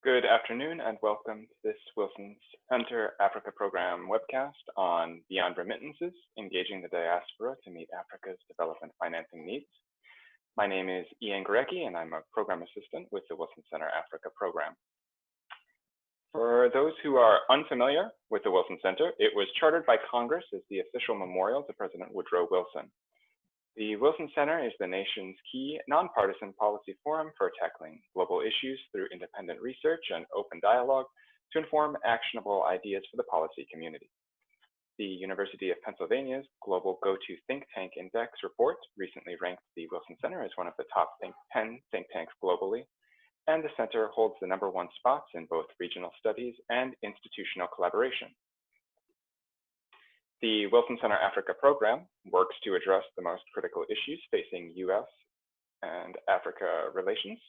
Good afternoon and welcome to this Wilson Center Africa Program webcast on Beyond Remittances, Engaging the Diaspora to Meet Africa's Development Financing Needs. My name is Ian Gorecki and I'm a Program Assistant with the Wilson Center Africa Program. For those who are unfamiliar with the Wilson Center, it was chartered by Congress as the official memorial to President Woodrow Wilson. The Wilson Center is the nation's key nonpartisan policy forum for tackling global issues through independent research and open dialogue to inform actionable ideas for the policy community. The University of Pennsylvania's Global Go-To Think Tank Index report recently ranked the Wilson Center as one of the top 10 think tanks globally, and the center holds the #1 spots in both regional studies and institutional collaboration. The Wilson Center Africa program works to address the most critical issues facing U.S. and Africa relations,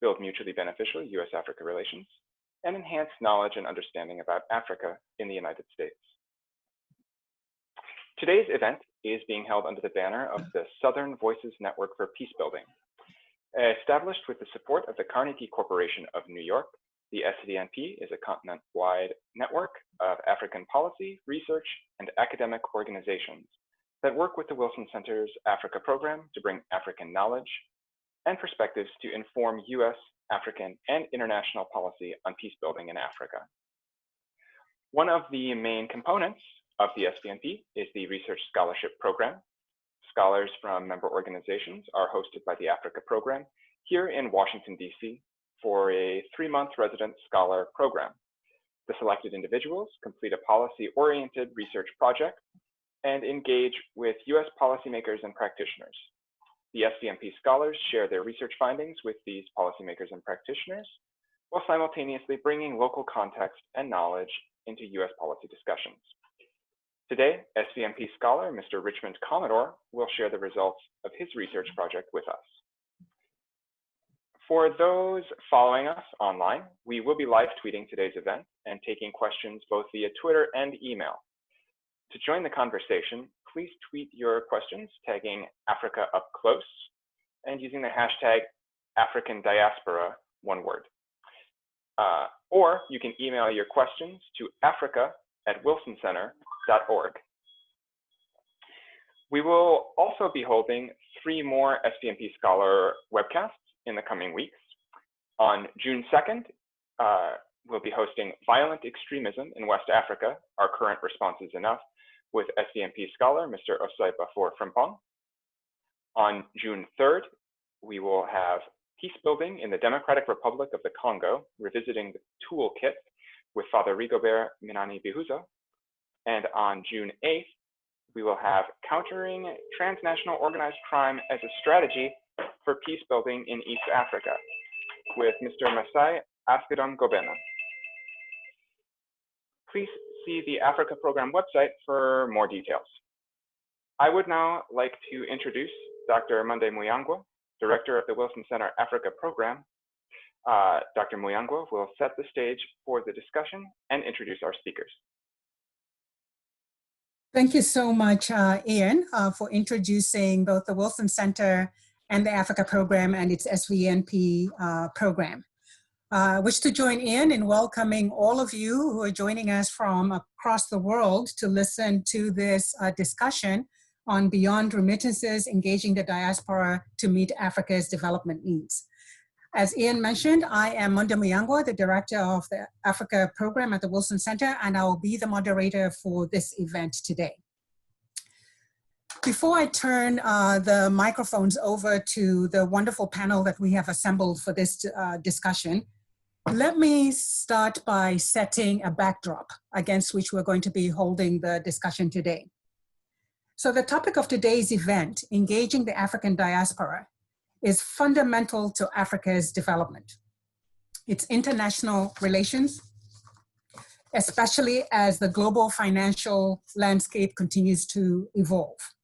build mutually beneficial U.S.-Africa relations, and enhance knowledge and understanding about Africa in the United States. Today's event is being held under the banner of the Southern Voices Network for Peacebuilding. Established with the support of the Carnegie Corporation of New York, the SVNP is a continent-wide network of African policy, research, and academic organizations that work with the Wilson Center's Africa program to bring African knowledge and perspectives to inform U.S., African, and international policy on peacebuilding in Africa. One of the main components of the SVNP is the Research Scholarship Program. Scholars from member organizations are hosted by the Africa program here in Washington, D.C., for a 3-month resident scholar program. The selected individuals complete a policy-oriented research project and engage with U.S. policymakers and practitioners. The SVNP scholars share their research findings with these policymakers and practitioners, while simultaneously bringing local context and knowledge into U.S. policy discussions. Today, SVNP scholar Mr. Richmond Commodore will share the results of his research project with us. For those following us online, we will be live tweeting today's event and taking questions both via Twitter and email. To join the conversation, please tweet your questions tagging Africa Up Close and using the hashtag African Diaspora, one word. Or you can email your questions to africa@wilsoncenter.org. We will also be holding 3 more SVNP Scholar webcasts in the coming weeks. On June 2nd, we'll be hosting Violent Extremism in West Africa, Our Current Response is Enough, with SVNP scholar Mr. Osei Bafour Frimpong. On June 3rd, we will have Peacebuilding in the Democratic Republic of the Congo, Revisiting the Toolkit with Father Rigobert Minani-Bihuza. And on June 8th, we will have Countering Transnational Organized Crime as a Strategy for Peacebuilding in East Africa with Mr. Masai Askiram Gobena. Please see the Africa Program website for more details. I would now like to introduce Dr. Monday Muyangwa, Director of the Wilson Center Africa Program. Dr. Muyangwa will set the stage for the discussion and introduce our speakers. Thank you so much, Ian, for introducing both the Wilson Center and the Africa program and its SVNP program. I wish to join in welcoming all of you who are joining us from across the world to listen to this discussion on Beyond Remittances, Engaging the Diaspora to Meet Africa's Development Needs. As Ian mentioned, I am Monday Muyangwa, the Director of the Africa program at the Wilson Center, and I will be the moderator for this event today. Before I turn the microphones over to the wonderful panel that we have assembled for this discussion, let me start by setting a backdrop against which we're going to be holding the discussion today. So the topic of today's event, Engaging the African Diaspora, is fundamental to Africa's development. Its international relations, especially as the global financial landscape continues to evolve.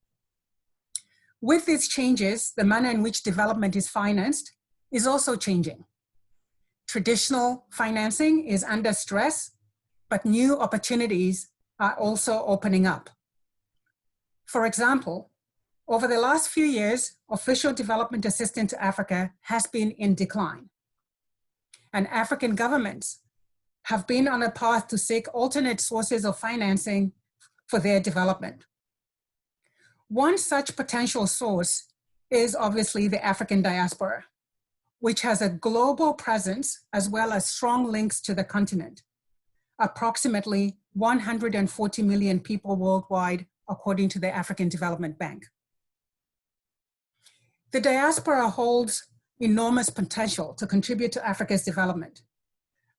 With these changes, the manner in which development is financed is also changing. Traditional financing is under stress, but new opportunities are also opening up. For example, over the last few years, official development assistance to Africa has been in decline. and African governments have been on a path to seek alternate sources of financing for their development. One such potential source is obviously the African diaspora, which has a global presence as well as strong links to the continent. Approximately 140 million people worldwide, according to the African Development Bank. The diaspora holds enormous potential to contribute to Africa's development.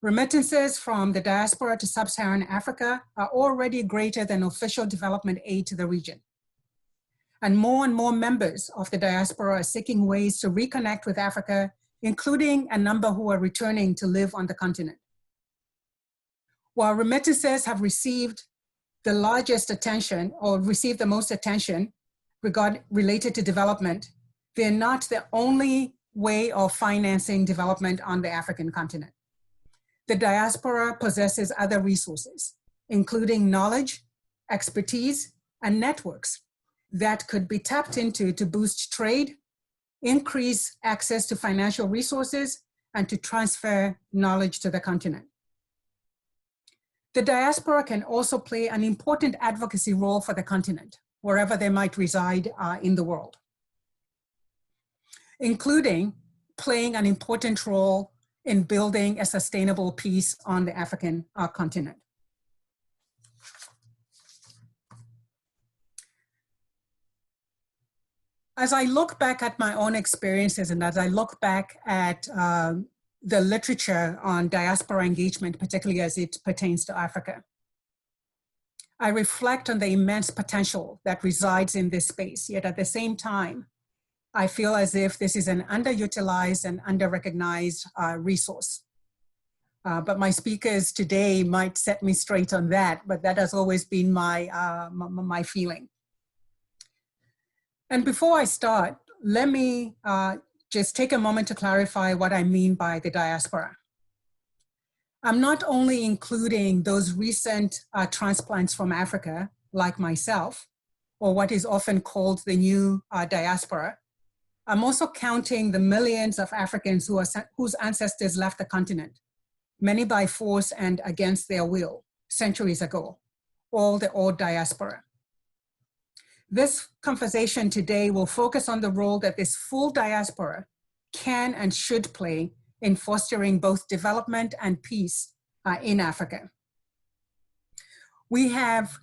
Remittances from the diaspora to Sub-Saharan Africa are already greater than official development aid to the region. And more members of the diaspora are seeking ways to reconnect with Africa, including a number who are returning to live on the continent. While remittances have received the largest attention or received the most attention related to development, they're not the only way of financing development on the African continent. The diaspora possesses other resources, including knowledge, expertise, and networks that could be tapped into to boost trade, increase access to financial resources, and to transfer knowledge to the continent. The diaspora can also play an important advocacy role for the continent, wherever they might reside in the world, including playing an important role in building a sustainable peace on the African continent. As I look back at my own experiences and as I look back at the literature on diaspora engagement, particularly as it pertains to Africa, I reflect on the immense potential that resides in this space, yet at the same time, I feel as if this is an underutilized and under-recognized resource. But my speakers today might set me straight on that, but that has always been my feeling. And before I start, let me just take a moment to clarify what I mean by the diaspora. I'm not only including those recent transplants from Africa, like myself, or what is often called the new diaspora. I'm also counting the millions of Africans whose ancestors left the continent, many by force and against their will, centuries ago, all the old diaspora. This conversation today will focus on the role that this full diaspora can and should play in fostering both development and peace in Africa. We have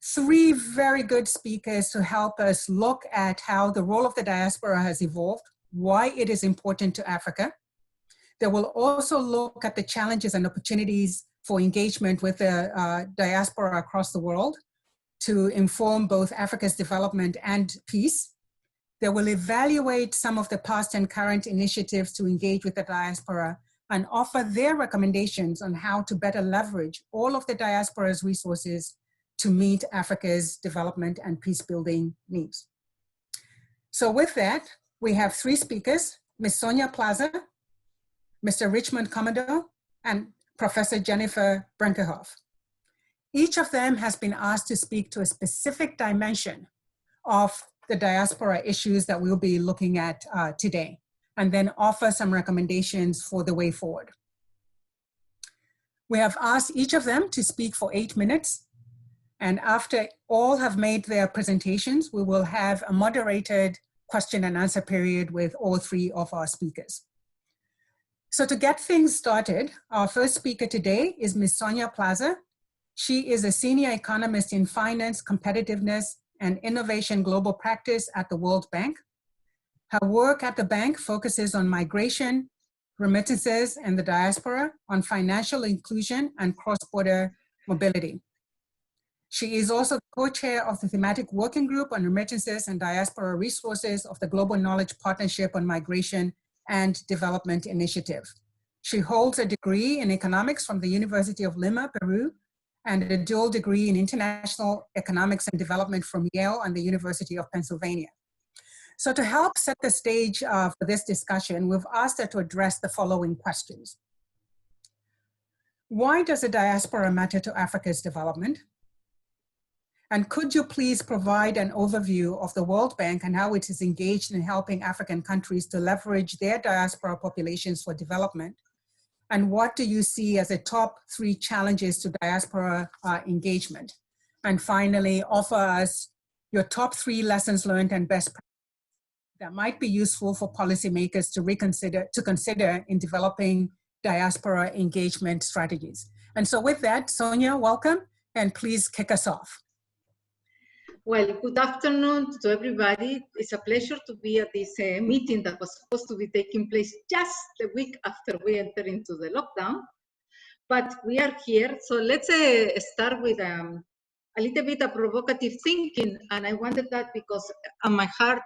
three very good speakers to help us look at how the role of the diaspora has evolved, why it is important to Africa. They will also look at the challenges and opportunities for engagement with the diaspora across the world to inform both Africa's development and peace. They will evaluate some of the past and current initiatives to engage with the diaspora and offer their recommendations on how to better leverage all of the diaspora's resources to meet Africa's development and peace building needs. So with that, we have three speakers, Ms. Sonia Plaza, Mr. Richmond Commodore, and Professor Jennifer Brinkerhoff. Each of them has been asked to speak to a specific dimension of the diaspora issues that we'll be looking at today, and then offer some recommendations for the way forward. We have asked each of them to speak for 8 minutes, and after all have made their presentations, we will have a moderated question and answer period with all three of our speakers. So to get things started, our first speaker today is Ms. Sonia Plaza. She is a senior economist in finance, competitiveness, and innovation global practice at the World Bank. Her work at the bank focuses on migration, remittances, and the diaspora, on financial inclusion and cross-border mobility. She is also co-chair of the thematic working group on remittances and diaspora resources of the Global Knowledge Partnership on Migration and Development Initiative. She holds a degree in economics from the University of Lima, Peru, and a dual degree in international economics and development from Yale and the University of Pennsylvania. So to help set the stage for this discussion, we've asked her to address the following questions. Why does the diaspora matter to Africa's development? And could you please provide an overview of the World Bank and how it is engaged in helping African countries to leverage their diaspora populations for development? And what do you see as the top 3 challenges to diaspora engagement? And finally, offer us your top 3 lessons learned and best practices that might be useful for policymakers to consider in developing diaspora engagement strategies. And so with that, Sonia, welcome, and please kick us off. Well, good afternoon to everybody. It's a pleasure to be at this meeting that was supposed to be taking place just a week after we entered into the lockdown. But we are here, so let's start with a little bit of provocative thinking, and I wanted that because in my heart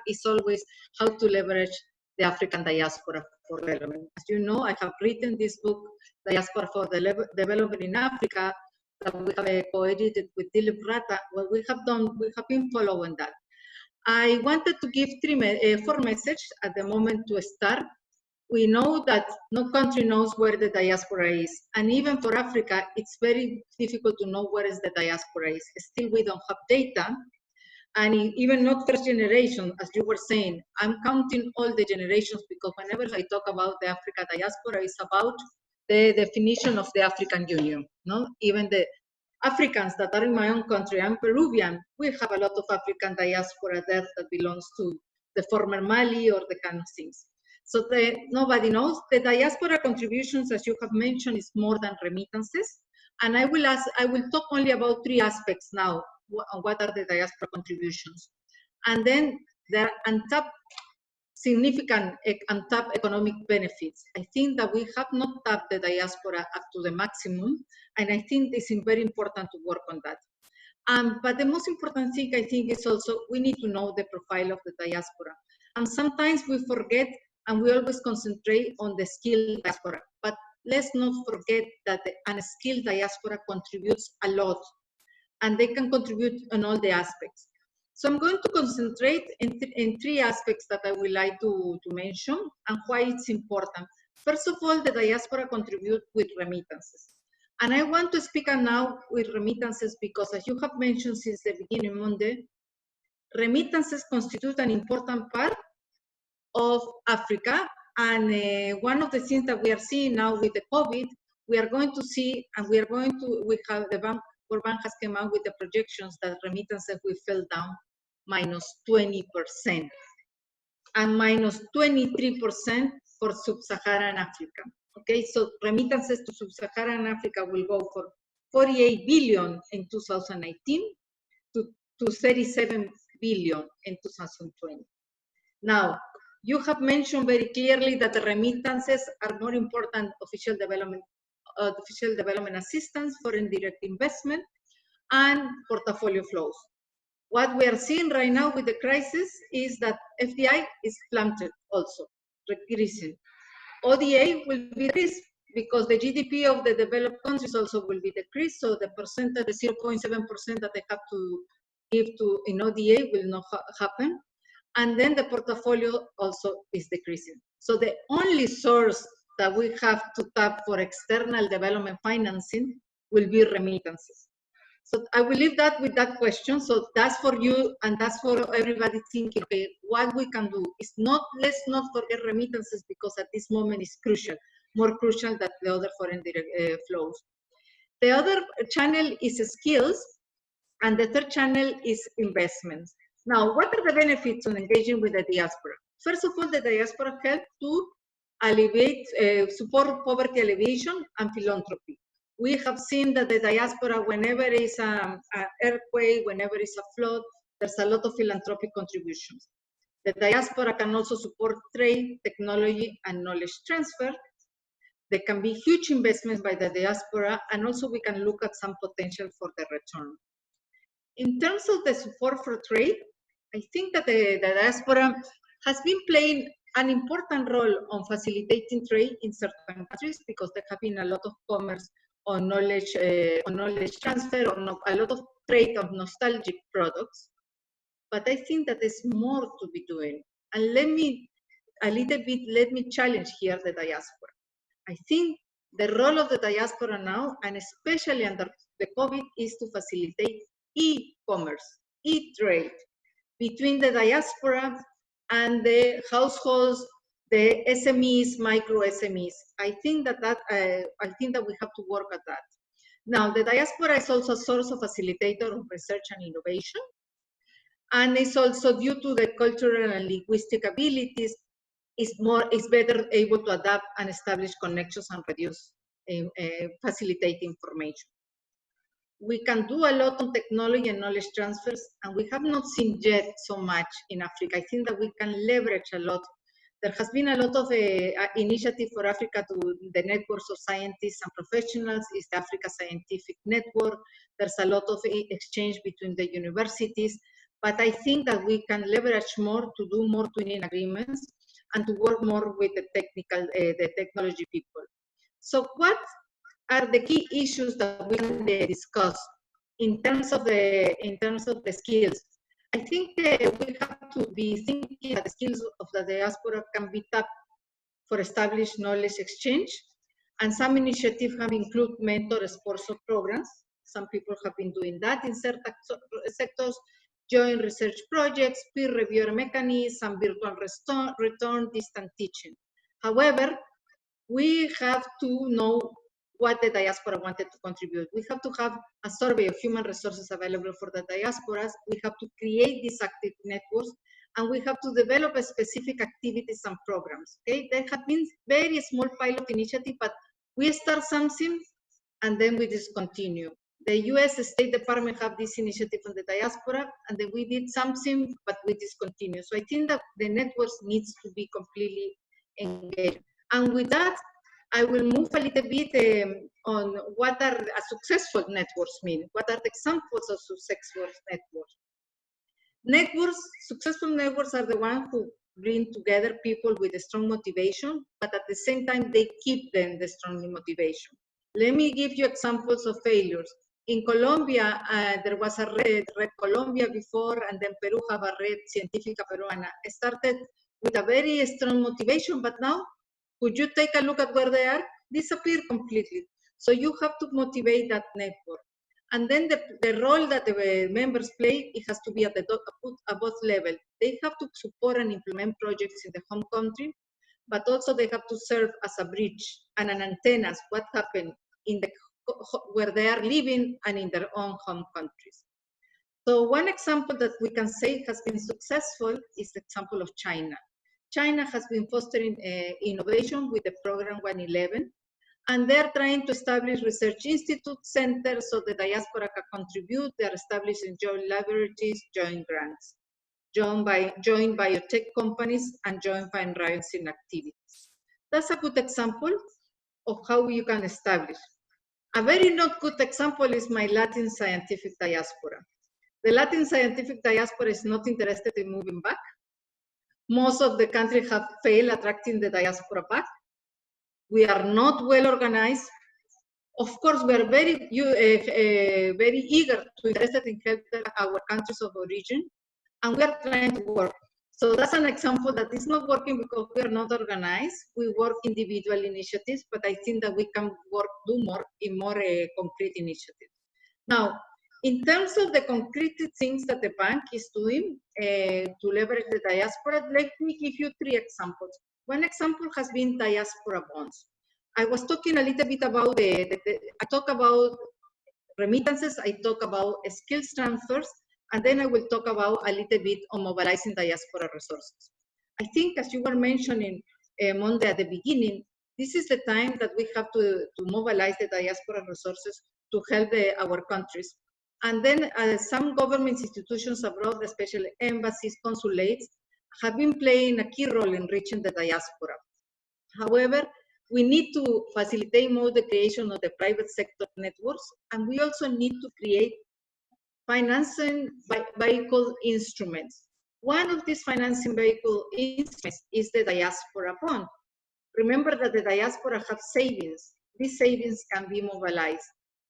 is always how to leverage the African diaspora for development. As you know, I have written this book, Diaspora for Development in Africa, that we have co-edited with Dilip Rata. What we have done, we have been following that. I wanted to give 4 messages at the moment to start. We know that no country knows where the diaspora is. And even for Africa, it's very difficult to know where is the diaspora is. Still, we don't have data. And even not first generation, as you were saying, I'm counting all the generations because whenever I talk about the Africa diaspora, it's about the definition of the African Union. No, even the Africans that are in my own country, I'm Peruvian, we have a lot of African diaspora there that belongs to the former Mali or the kind of things. So nobody knows. The diaspora contributions, as you have mentioned, is more than remittances. And I will talk only about 3 aspects now. What are the diaspora contributions? And then there are untapped, significant untapped economic benefits. I think that we have not tapped the diaspora up to the maximum, and I think it's very important to work on that. But the most important thing, I think, is also we need to know the profile of the diaspora. And sometimes we forget, and we always concentrate on the skilled diaspora. But let's not forget that the unskilled diaspora contributes a lot, and they can contribute on all the aspects. So I'm going to concentrate in 3 aspects that I would like to mention and why it's important. First of all, the diaspora contribute with remittances. And I want to speak now with remittances because, as you have mentioned since the beginning, Monday, remittances constitute an important part of Africa. And one of the things that we are seeing now with the COVID, we are going to see, and we have the World Bank has come out with the projections that remittances will fall down -20% and -23% for Sub-Saharan Africa. Okay, so remittances to Sub-Saharan Africa will go for 48 billion in 2019 to 37 billion in 2020. Now, you have mentioned very clearly that the remittances are more important official development assistance, foreign direct investment, and portfolio flows. What we are seeing right now with the crisis is that FDI is plummeted also, decreasing. ODA will be decreased because the GDP of the developed countries also will be decreased, so the percentage, the 0.7% that they have to give to in ODA will not happen. And then the portfolio also is decreasing. So the only source that we have to tap for external development financing will be remittances. So I will leave that with that question. So that's for you, and that's for everybody thinking, okay, what we can do is not, let's not forget remittances because at this moment it's crucial, more crucial than the other foreign direct flows. The other channel is skills, and the third channel is investments. Now, what are the benefits on engaging with the diaspora? First of all, the diaspora help to alleviate, support poverty alleviation and philanthropy. We have seen that the diaspora, whenever is an earthquake, whenever is a flood, there's a lot of philanthropic contributions. The diaspora can also support trade, technology, and knowledge transfer. There can be huge investments by the diaspora, and also we can look at some potential for the return. In terms of the support for trade, I think that the diaspora has been playing an important role on facilitating trade in certain countries because there have been a lot of commerce on knowledge transfer, on a lot of trade of nostalgic products. But I think that there's more to be doing. And let me challenge here the diaspora. I think the role of the diaspora now, and especially under the COVID, is to facilitate e-commerce, e-trade between the diaspora and the households the SMEs, micro SMEs. I think that we have to work at that. Now, the diaspora is also a source of facilitator of research and innovation, and it's also due to the cultural and linguistic abilities, is better able to adapt and establish connections and reduce, facilitate information. We can do a lot on technology and knowledge transfers, and we have not seen yet so much in Africa. I think that we can leverage a lot. There has been a lot of initiative for Africa to the networks of scientists and professionals, is the Africa Scientific Network. There's a lot of exchange between the universities, but I think that we can leverage more to do more twinning agreements and to work more with the technology people. So what are the key issues that we can discuss in terms of the skills? I think we have to be thinking that the skills of the diaspora can be tapped for established knowledge exchange, and some initiatives have included mentor sponsor programs. Some people have been doing that in certain sectors, joint research projects, peer review mechanisms, and virtual return, distant teaching. However, we have to know what the diaspora wanted to contribute. We have to have a survey of human resources available for the diasporas. We have to create these active networks, and we have to develop a specific activities and programs. Okay, there have been very small pilot initiatives, but we start something and then we discontinue. The US State Department have this initiative on the diaspora, and then we did something, but we discontinue. So I think that the networks needs to be completely engaged. And with that, I will move a little bit on what are a successful networks mean. What are the examples of successful networks? Successful networks are the ones who bring together people with a strong motivation, but at the same time, they keep them the strong motivation. Let me give you examples of failures. In Colombia, there was a red Colombia before, and then Peru have a red Científica Peruana. It started with a very strong motivation, but now, could you take a look at where they are? Disappear completely. So you have to motivate that network. And then the role that the members play, it has to be at the above level. They have to support and implement projects in the home country, but also they have to serve as a bridge and an antenna, what happened in the where they are living and in their own home countries. So one example that we can say has been successful is the example of China. China has been fostering innovation with the program 111, and they're trying to establish research institute centers so the diaspora can contribute. They're establishing joint laboratories, joint grants, joint biotech companies, and joint fundraising activities. That's a good example of how you can establish. A very not good example is my Latin scientific diaspora. The Latin scientific diaspora is not interested in moving back. Most of the countries have failed attracting the diaspora back. We are not well organized. Of course, we are very eager to interested in helping our countries of origin, and we are trying to work. So that's an example that is not working because we are not organized. We work individual initiatives, but I think that we can do more in more concrete initiatives. Now, in terms of the concrete things that the bank is doing to leverage the diaspora, let me give you 3 examples. One example has been Diaspora Bonds. I was talking a little bit about I talk about remittances, I talk about skills transfers, and then I will talk about a little bit on mobilizing diaspora resources. I think, as you were mentioning, Monday at the beginning, this is the time that we have to mobilize the diaspora resources to help our countries. And then some government institutions abroad, especially embassies, consulates, have been playing a key role in reaching the diaspora. However, we need to facilitate more the creation of the private sector networks, and we also need to create financing vehicle instruments. One of these financing vehicle instruments is the Diaspora Bond. Remember that the diaspora have savings. These savings can be mobilized,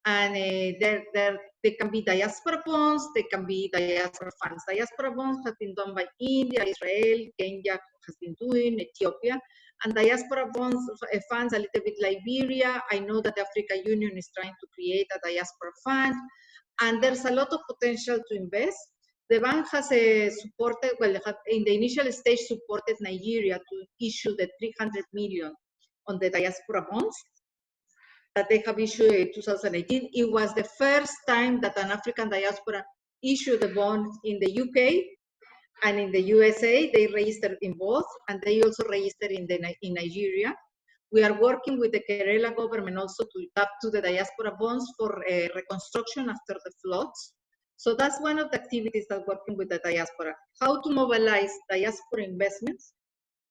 and they can be diaspora bonds, they can be diaspora funds. Diaspora bonds have been done by India, Israel, Kenya has been doing, Ethiopia, and diaspora bonds funds a little bit Liberia. I know that the African Union is trying to create a diaspora fund, and there's a lot of potential to invest. The bank has supported, well, in the initial stage, supported Nigeria to issue the 300 million on the Diaspora Bonds that they have issued in 2018. It was the first time that an African diaspora issued a bond in the UK and in the USA. They registered in both, and they also registered in Nigeria. We are working with the Kerala government also to tap to the diaspora bonds for reconstruction after the floods. So that's one of the activities that working with the diaspora, how to mobilize diaspora investments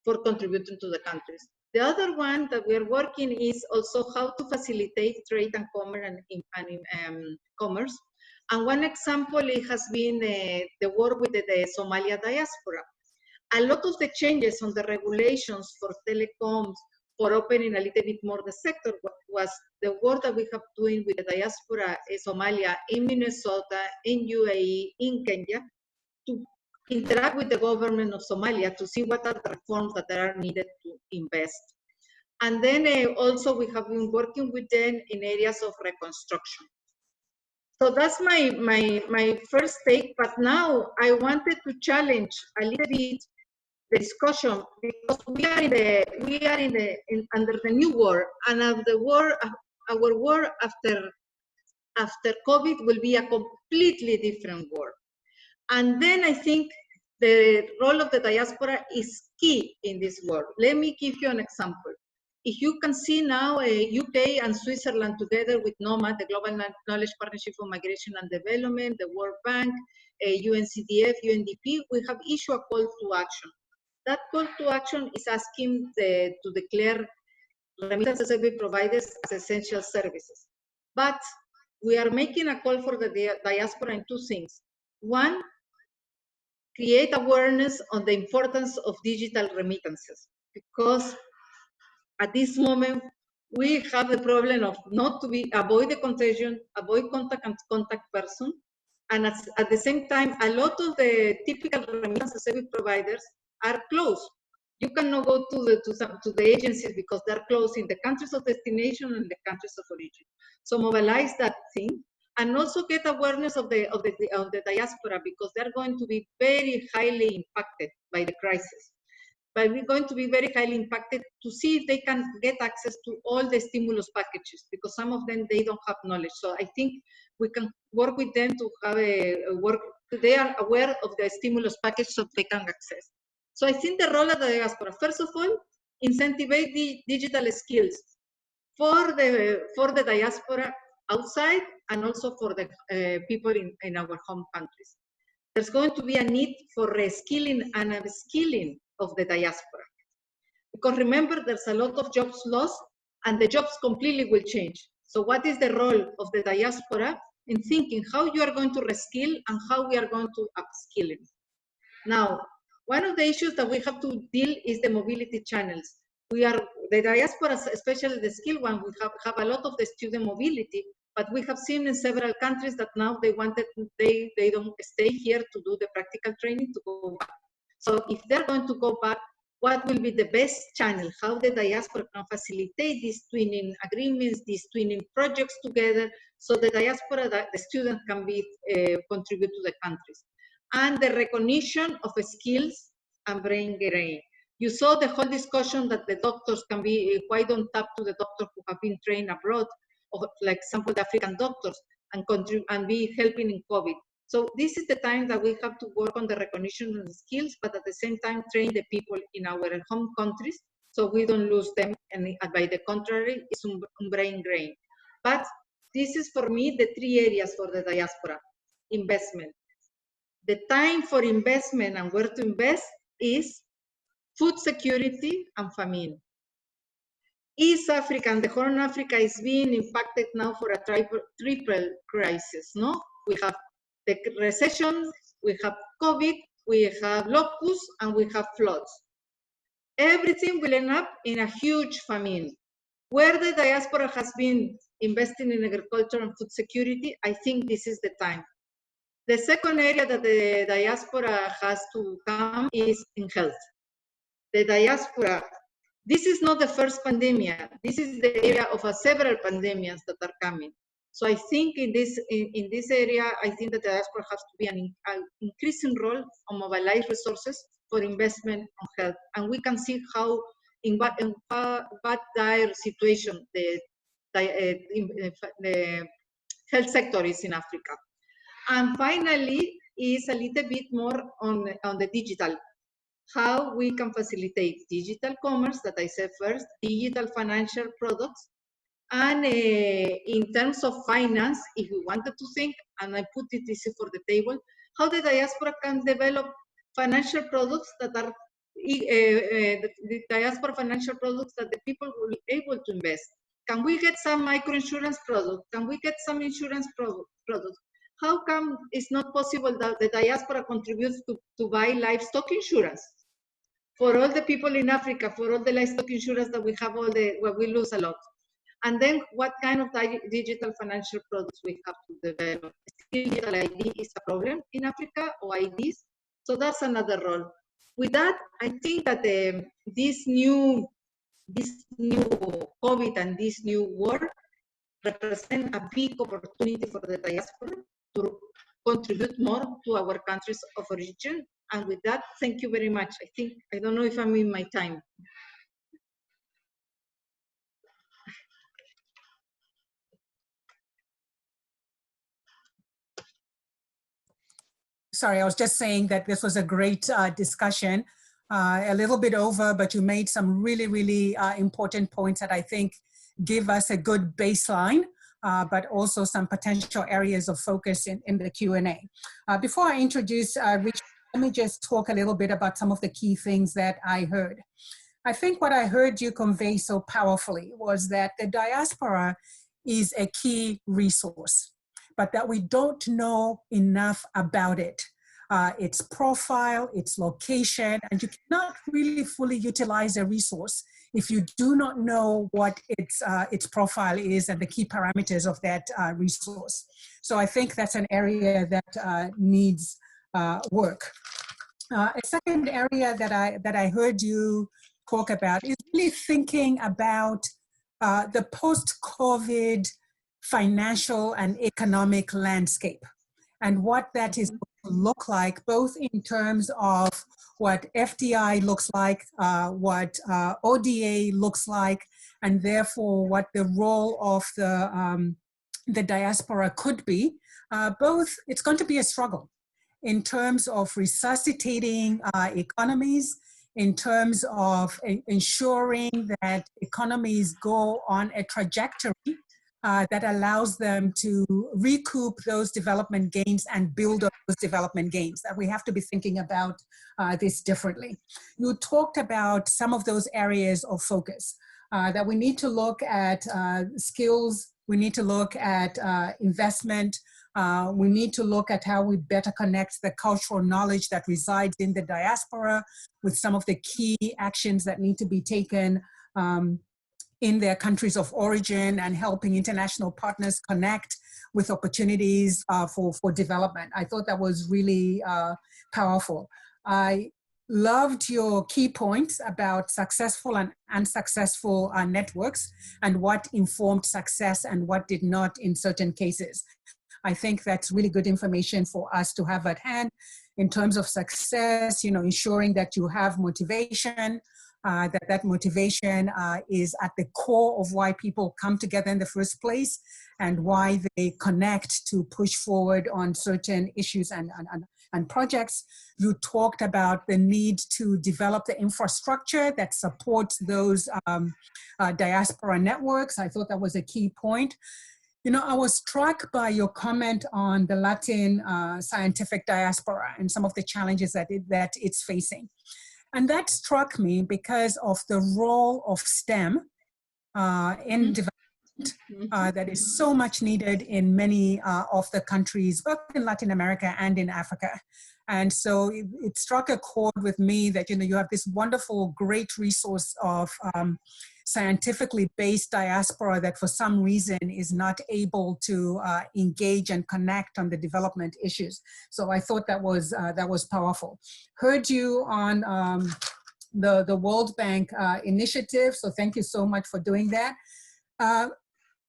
for contributing to the countries. The other one that we're working is also how to facilitate trade and commerce. And one example it has been the work with the Somalia diaspora. A lot of the changes on the regulations for telecoms, for opening a little bit more the sector, was the work that we have doing with the diaspora in Somalia, in Minnesota, in UAE, in Kenya, to interact with the government of Somalia to see what are the reforms that are needed to invest. And then also we have been working with them in areas of reconstruction. So that's my first take, but now I wanted to challenge a little bit the discussion, because we are under the new war, and our war after COVID will be a completely different war. And then I think the role of the diaspora is key in this war. Let me give you an example. If you can see now, UK and Switzerland together with NOMAD, the Global Knowledge Partnership for Migration and Development, the World Bank, UNCDF, UNDP, we have issued a call to action. That call to action is asking to declare remittance service providers as essential services. But we are making a call for the diaspora in two things. One, create awareness on the importance of digital remittances, because at this moment, we have the problem of avoid the contagion, avoid contact person, and at the same time, a lot of the typical remittance service providers are closed. You cannot go to the agencies because they're closed in the countries of destination and the countries of origin. So mobilize that thing, and also get awareness of the diaspora, because they're going to be very highly impacted by the crisis. But we're going to be very highly impacted to see if they can get access to all the stimulus packages, because some of them, they don't have knowledge. So I think we can work with them to have they are aware of the stimulus package so they can access. So I think the role of the diaspora, first of all, incentivize the digital skills for the diaspora outside, and also for the people in our home countries. There's going to be a need for reskilling and upskilling of the diaspora. Because remember, there's a lot of jobs lost, and the jobs completely will change. So what is the role of the diaspora in thinking how you are going to reskill and how we are going to upskill it? Now, one of the issues that we have to deal is the mobility channels. The diaspora, especially the skilled one, we have a lot of the student mobility, but we have seen in several countries that now they don't stay here to do the practical training to go back. So if they're going to go back, what will be the best channel? How the diaspora can facilitate these twinning agreements, these twinning projects together, so the diaspora, the students can contribute to the countries. And the recognition of skills and brain drain. You saw the whole discussion that the doctors can be, why don't tap to the doctors who have been trained abroad, or like example, the African doctors, and be helping in COVID. So this is the time that we have to work on the recognition of the skills, but at the same time, train the people in our home countries, so we don't lose them, and by the contrary, it's un brain drain. But this is, for me, the three areas for the diaspora. Investment. The time for investment and where to invest is food security and famine. East Africa and the Horn Africa is being impacted now for a triple crisis, no? We have the recession, we have COVID, we have locusts, and we have floods. Everything will end up in a huge famine. Where the diaspora has been investing in agriculture and food security, I think this is the time. The second area that the diaspora has to come is in health. The diaspora, this is not the first pandemic. This is the area of several pandemics that are coming. So I think in this area, I think that the diaspora has to be an increasing role on mobilize resources for investment on health, and we can see how in what dire situation the health sector is in Africa. And finally, is a little bit more on the digital, how we can facilitate digital commerce, that I said first, digital financial products, and in terms of finance, if we wanted to think, and I put it easy for the table, how the diaspora can develop financial products that are the diaspora financial products that the people will be able to invest. Can we get some microinsurance products? Can we get some insurance products? How come it's not possible that the diaspora contributes to buy livestock insurance? For all the people in Africa, for all the livestock insurance that we have, where we lose a lot. And then what kind of digital financial products we have to develop? Digital ID is a problem in Africa, or IDs. So that's another role. With that, I think that this new COVID and this new war represent a big opportunity for the diaspora to contribute more to our countries of origin. And with that, thank you very much. I don't know if I'm in my time. Sorry, I was just saying that this was a great discussion, a little bit over, but you made some really, really important points that I think give us a good baseline, but also some potential areas of focus in the Q&A. Before I introduce Rich, let me just talk a little bit about some of the key things that I heard. I think what I heard you convey so powerfully was that the diaspora is a key resource, but that we don't know enough about it. Its profile, its location, and you cannot really fully utilize a resource if you do not know what its profile is and the key parameters of that resource. So I think that's an area that needs work. A second area that I heard you talk about is really thinking about the post-COVID financial and economic landscape and what that is going to look like, both in terms of what FDI looks like, what ODA looks like, and therefore what the role of the diaspora could be. Both, it's going to be a struggle in terms of resuscitating economies, in terms of ensuring that economies go on a trajectory that allows them to recoup those development gains and build on those development gains, that we have to be thinking about this differently. You talked about some of those areas of focus, that we need to look at skills, we need to look at investment, we need to look at how we better connect the cultural knowledge that resides in the diaspora with some of the key actions that need to be taken in their countries of origin, and helping international partners connect with opportunities for development. I thought that was really powerful. I loved your key points about successful and unsuccessful networks and what informed success and what did not in certain cases. I think that's really good information for us to have at hand in terms of success, ensuring that you have motivation, that motivation is at the core of why people come together in the first place and why they connect to push forward on certain issues and projects. You talked about the need to develop the infrastructure that supports those diaspora networks. I thought that was a key point. I was struck by your comment on the Latin scientific diaspora and some of the challenges that it's facing. And that struck me because of the role of STEM in development that is so much needed in many of the countries, both in Latin America and in Africa. And so it struck a chord with me that, you have this wonderful, great resource of scientifically based diaspora that for some reason is not able to engage and connect on the development issues. So I thought that was powerful. Heard you on the World Bank initiative, so thank you so much for doing that.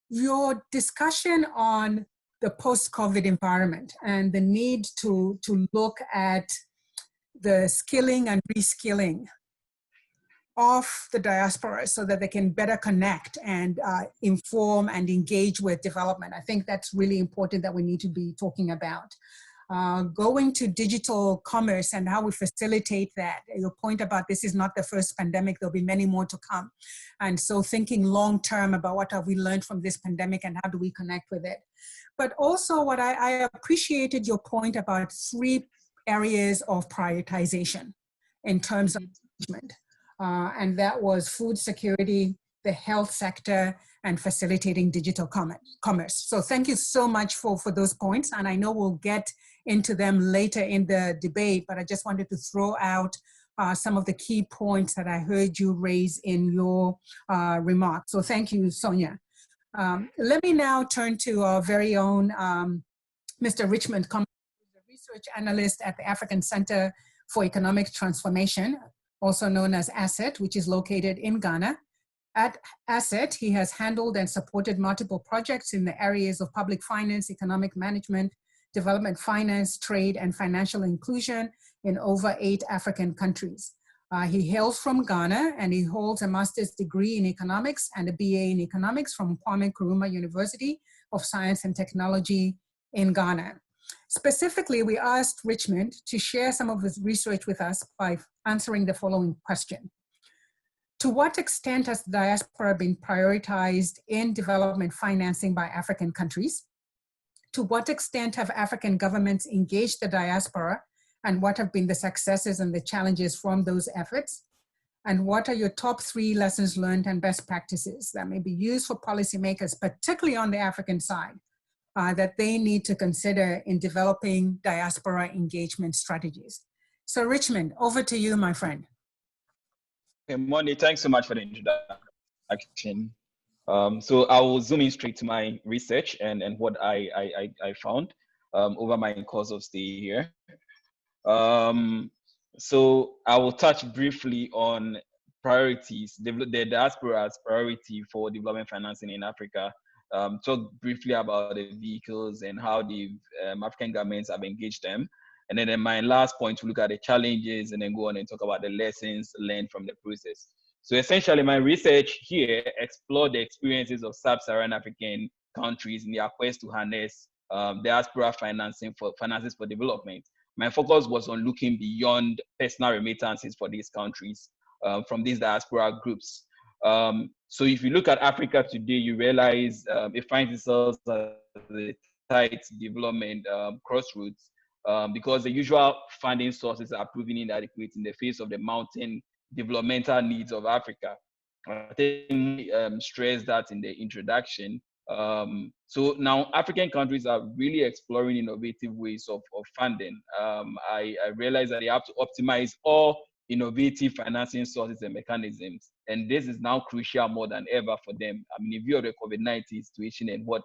your discussion on the post-COVID environment and the need to look at the skilling and reskilling of the diaspora so that they can better connect and inform and engage with development. I think that's really important that we need to be talking about. Going to digital commerce and how we facilitate that. Your point about this is not the first pandemic, there'll be many more to come. And so thinking long-term about what have we learned from this pandemic and how do we connect with it. But also what I appreciated your point about 3 areas of prioritization in terms of engagement. And that was food security, the health sector, and facilitating digital commerce. So thank you so much for those points. And I know we'll get into them later in the debate, but I just wanted to throw out some of the key points that I heard you raise in your remarks. So thank you, Sonia. Let me now turn to our very own Mr. Richmond, a research analyst at the African Center for Economic Transformation, also known as ASSET, which is located in Ghana. At ASSET, he has handled and supported multiple projects in the areas of public finance, economic management, development finance, trade, and financial inclusion in over 8 African countries. He hails from Ghana, and he holds a master's degree in economics and a BA in economics from Kwame Nkrumah University of Science and Technology in Ghana. Specifically, we asked Richmond to share some of his research with us by answering the following question. To what extent has the diaspora been prioritized in development financing by African countries? To what extent have African governments engaged the diaspora, and what have been the successes and the challenges from those efforts? And what are your top 3 lessons learned and best practices that may be used for policymakers, particularly on the African side, that they need to consider in developing diaspora engagement strategies? So Richmond, over to you, my friend. Hey, Moni, thanks so much for the introduction. So I will zoom in straight to my research and what I found over my course of stay here. So I will touch briefly on priorities, the diaspora's priority for development financing in Africa. Talk briefly about the vehicles and how the African governments have engaged them. And then in my last point, to look at the challenges and then go on and talk about the lessons learned from the process. So essentially, my research here explored the experiences of Sub-Saharan African countries in their quest to harness diaspora finances for development. My focus was on looking beyond personal remittances for these countries from these diaspora groups. So if you look at Africa today, you realize it finds itself at the tight development crossroads because the usual funding sources are proving inadequate in the face of the mounting developmental needs of Africa. I think stressed that in the introduction. So now African countries are really exploring innovative ways of funding. I realized that they have to optimize all innovative financing sources and mechanisms. And this is now crucial more than ever for them. I mean, in view of the COVID-19 situation and what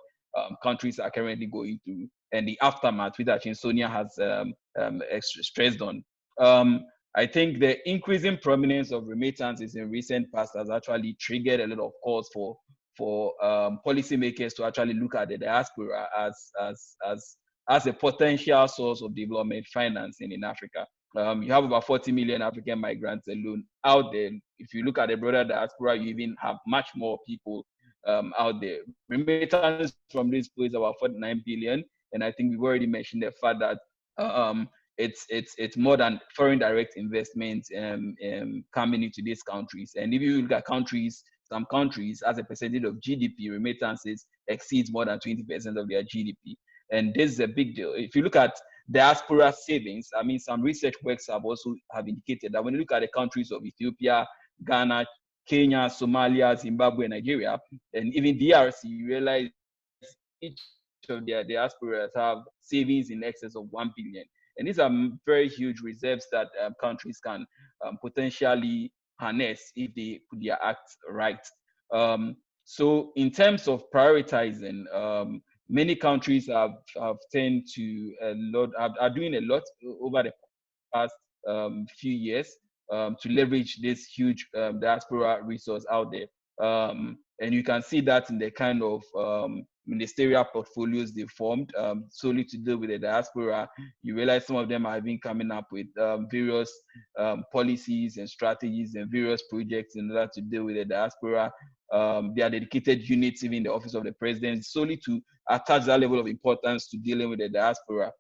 countries are currently going through and the aftermath, which actually Sonia has stressed on. I think the increasing prominence of remittances in recent past has actually triggered a lot of calls for policymakers to actually look at the diaspora as a potential source of development financing in Africa. You have about 40 million African migrants alone out there. If you look at the broader diaspora, you even have much more people out there. Remittances from this place about 49 billion, and I think we've already mentioned the fact that it's more than foreign direct investment coming into these countries. And if you look at countries, some countries, as a percentage of GDP, remittances exceeds more than 20% of their GDP. And this is a big deal. If you look at diaspora savings, I mean, some research works have indicated that when you look at the countries of Ethiopia, Ghana, Kenya, Somalia, Zimbabwe, Nigeria, and even DRC, you realize each of their diasporas have savings in excess of 1 billion. And these are very huge reserves that countries can potentially harness if they put their act right. So in terms of prioritizing, many countries have tend to are doing a lot over the past few years to leverage this huge diaspora resource out there. And you can see that in the kind of ministerial portfolios they formed solely to deal with the diaspora. You realize some of them have been coming up with various policies and strategies and various projects in order to deal with the diaspora. There are dedicated units even in the office of the president solely to attach that level of importance to dealing with the diaspora.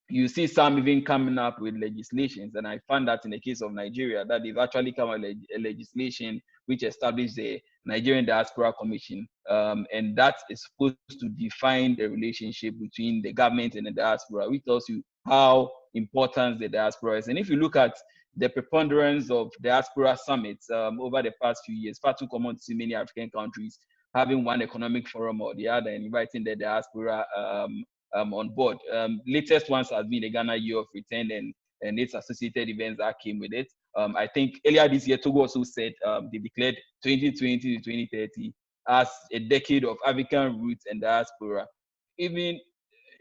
You see some even coming up with legislations, and I found that in the case of Nigeria, that they've actually come with a legislation which established the Nigerian Diaspora Commission, and that is supposed to define the relationship between the government and the diaspora, which tells you how important the diaspora is. And if you look at the preponderance of diaspora summits over the past few years, far too common to see many African countries having one economic forum or the other and inviting the diaspora on board. Latest ones has been the Ghana Year of Return and its associated events that came with it. I think earlier this year, Togo also said they declared 2020 to 2030 as a decade of African roots and diaspora. Even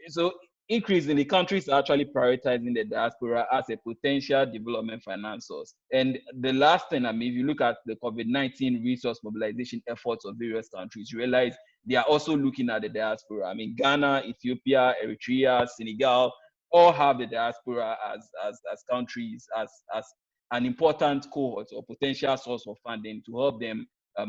so, increasingly, countries are actually prioritizing the diaspora as a potential development finance source. And the last thing, I mean, if you look at the COVID-19 resource mobilization efforts of various countries, you realize they are also looking at the diaspora. I mean, Ghana, Ethiopia, Eritrea, Senegal, all have the diaspora as countries, as an important cohort or potential source of funding to help them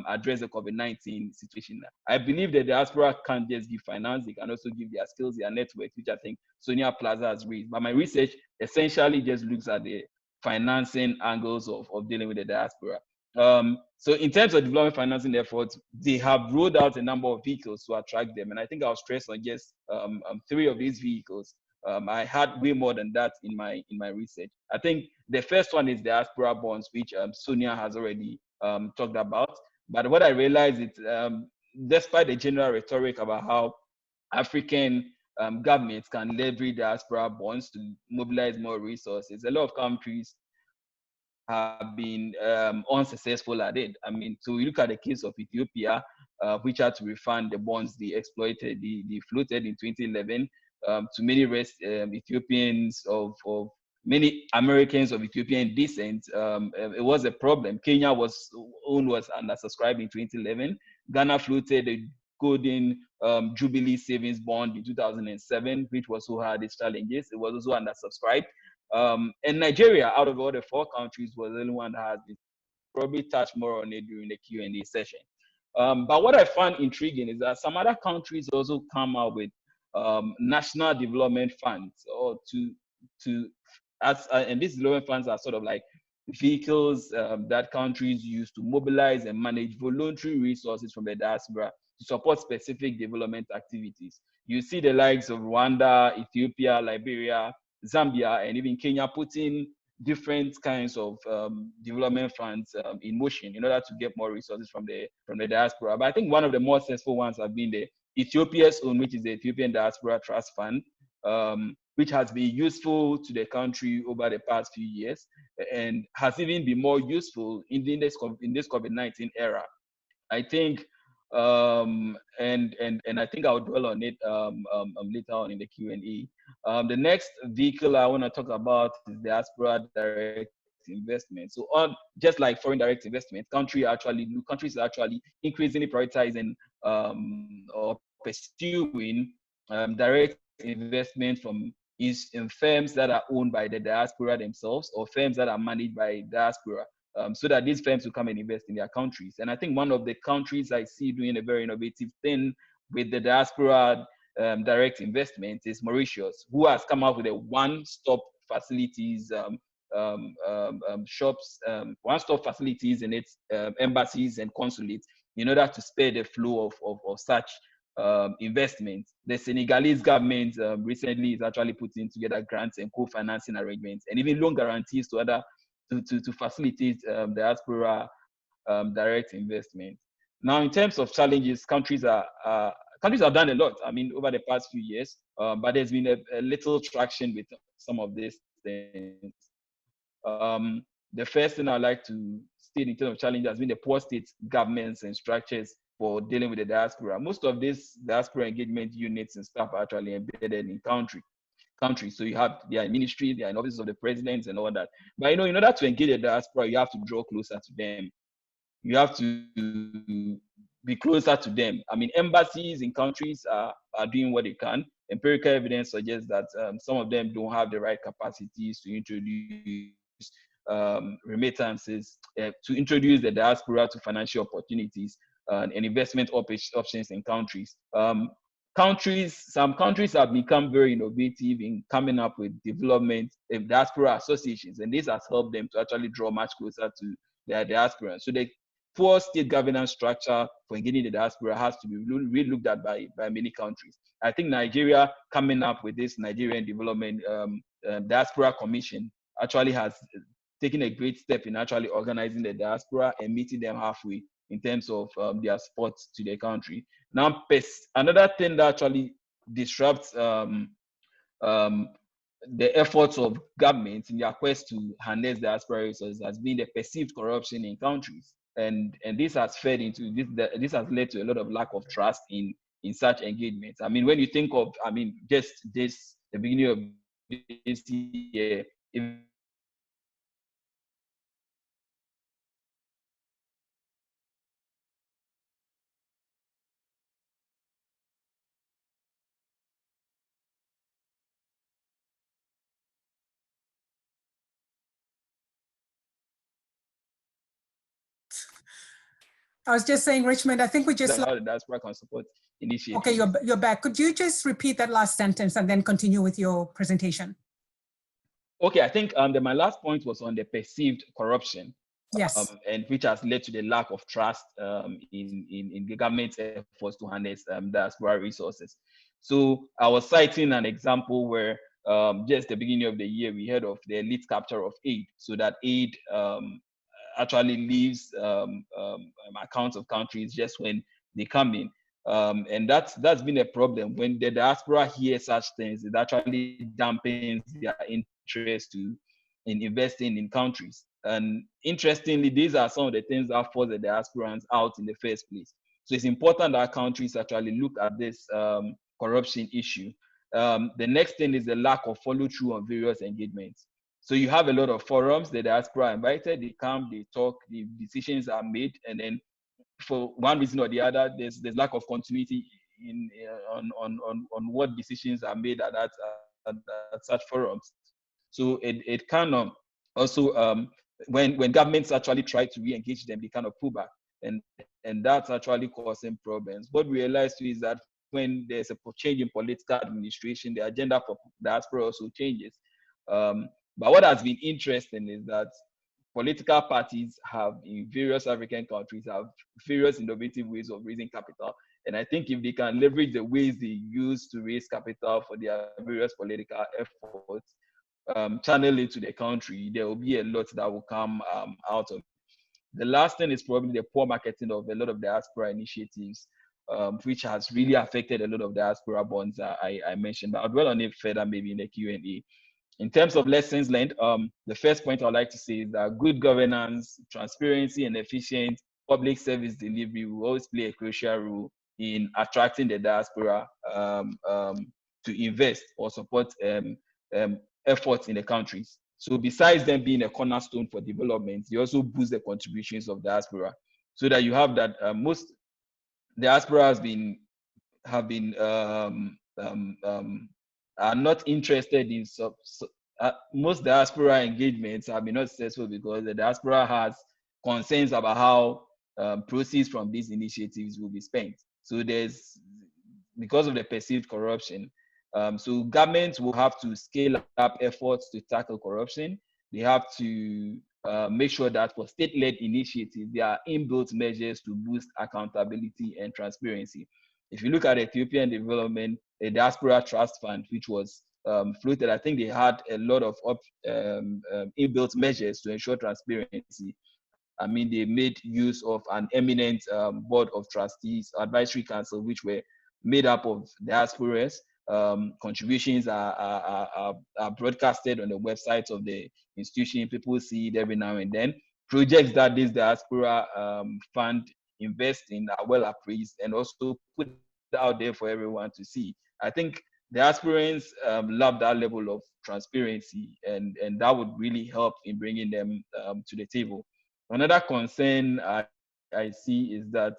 address the COVID-19 situation. I believe the diaspora can't just give finance, they can also give their skills, their networks, which I think Sonia Plaza has raised. But my research essentially just looks at the financing angles of dealing with the diaspora. So in terms of development financing efforts, they have rolled out a number of vehicles to attract them. And I think I'll stress on just 3 of these vehicles. I had way more than that in my research. I think the first one is Diaspora Bonds, which Sonia has already talked about. But what I realized is, despite the general rhetoric about how African governments can leverage diaspora bonds to mobilize more resources, a lot of countries have been unsuccessful at it. I mean, so we look at the case of Ethiopia, which had to refund the bonds they exploited, they floated in 2011 to many Ethiopians of many Americans of Ethiopian descent. It was a problem. Kenya was undersubscribed in 2011. Ghana floated a golden Jubilee savings bond in 2007, which also had its challenges. It was also undersubscribed. And Nigeria, out of all the 4 countries, was the only one that has been probably touched more on it during the Q&A session. But what I found intriguing is that some other countries also come out with national development funds, or and these development funds are sort of like vehicles that countries use to mobilize and manage voluntary resources from the diaspora to support specific development activities. You see the likes of Rwanda, Ethiopia, Liberia, Zambia, and even Kenya putting different kinds of development funds in motion in order to get more resources from the diaspora. But I think one of the more successful ones have been the Ethiopia's own, which is the Ethiopian Diaspora Trust Fund, which has been useful to the country over the past few years and has even been more useful in this COVID-19 era. I think, and I think I'll dwell on it later on in the Q&A. The next vehicle I want to talk about is diaspora direct investment. So just like foreign direct investment, countries are actually increasingly prioritizing or pursuing direct investment in firms that are owned by the diaspora themselves or firms that are managed by diaspora, so that these firms will come and invest in their countries. And I think one of the countries I see doing a very innovative thing with the diaspora direct investment is Mauritius, who has come up with a one-stop facilities shops, one-stop facilities in its embassies and consulates in order to spur the flow of such investments. The Senegalese government recently is actually putting together grants and co-financing arrangements and even loan guarantees to facilitate diaspora direct investment. Now, in terms of challenges, countries have done a lot, I mean, over the past few years, but there's been a little traction with some of these things. The first thing I'd like to state in terms of challenge has been the poor state governments and structures for dealing with the diaspora. Most of these diaspora engagement units and staff are actually embedded in countries. So you have their ministry, their offices of the presidents and all that. But in order to engage the diaspora, you have to draw closer to them. you have to be closer to them. I mean, embassies in countries are doing what they can. Empirical evidence suggests that some of them don't have the right capacities to introduce remittances, to introduce the diaspora to financial opportunities and investment options in countries. Some countries have become very innovative in coming up with development diaspora associations, and this has helped them to actually draw much closer to their diaspora. So the poor state governance structure for engaging the diaspora has to be really looked at by many countries. I think Nigeria coming up with this Nigerian Development Diaspora Commission actually has taken a great step in actually organizing the diaspora and meeting them halfway in terms of their support to their country. Now, another thing that actually disrupts the efforts of governments in their quest to harness diaspora resources has been the perceived corruption in countries. And this has fed into this has led to a lot of lack of trust in such engagements. I mean, when you think of, I mean, just the beginning of this year, I was just saying, Richmond, I think we just... how the diaspora can support initiatives. Okay, you're back. Could you just repeat that last sentence and then continue with your presentation? Okay, I think my last point was on the perceived corruption. Yes. And which has led to the lack of trust in the government's efforts to harness diaspora resources. So I was citing an example where just the beginning of the year, we heard of the elite capture of aid, so that aid actually leaves accounts of countries just when they come in. And that's been a problem. When the diaspora hears such things, it actually dampens their interest in investing in countries. And interestingly, these are some of the things that force the diasporans out in the first place. So it's important that countries actually look at this corruption issue. The next thing is the lack of follow through on various engagements. So you have a lot of forums, the diaspora are invited, they come, they talk, the decisions are made, and then for one reason or the other, there's lack of continuity on what decisions are made at such forums. So it kind of also when governments actually try to re-engage them, they kind of pull back, and that's actually causing problems. What we realized is that when there's a change in political administration, the agenda for diaspora also changes. But what has been interesting is that political parties have, in various African countries, have various innovative ways of raising capital. And I think if they can leverage the ways they use to raise capital for their various political efforts, channel it to the country, there will be a lot that will come out of it. The last thing is probably the poor marketing of a lot of diaspora initiatives, which has really affected a lot of diaspora bonds I mentioned. But I'll dwell on it further maybe in the Q&A. In terms of lessons learned, the first point I'd like to say is that good governance, transparency, and efficient public service delivery will always play a crucial role in attracting the diaspora to invest or support efforts in the countries. So besides them being a cornerstone for development, they also boost the contributions of diaspora, so that you have that most diaspora are not interested in most diaspora engagements have been not successful because the diaspora has concerns about how proceeds from these initiatives will be spent. So because of the perceived corruption, so governments will have to scale up efforts to tackle corruption. They have to make sure that for state-led initiatives, there are inbuilt measures to boost accountability and transparency. If you look at Ethiopian development, a diaspora trust fund, which was floated, I think they had a lot of inbuilt measures to ensure transparency. I mean, they made use of an eminent board of trustees, advisory council, which were made up of diasporas. Contributions are broadcasted on the websites of the institution. People see it every now and then. Projects that this diaspora fund invest in are well appraised and also put out there for everyone to see. I think diasporans love that level of transparency, and that would really help in bringing them to the table. Another concern I I see is that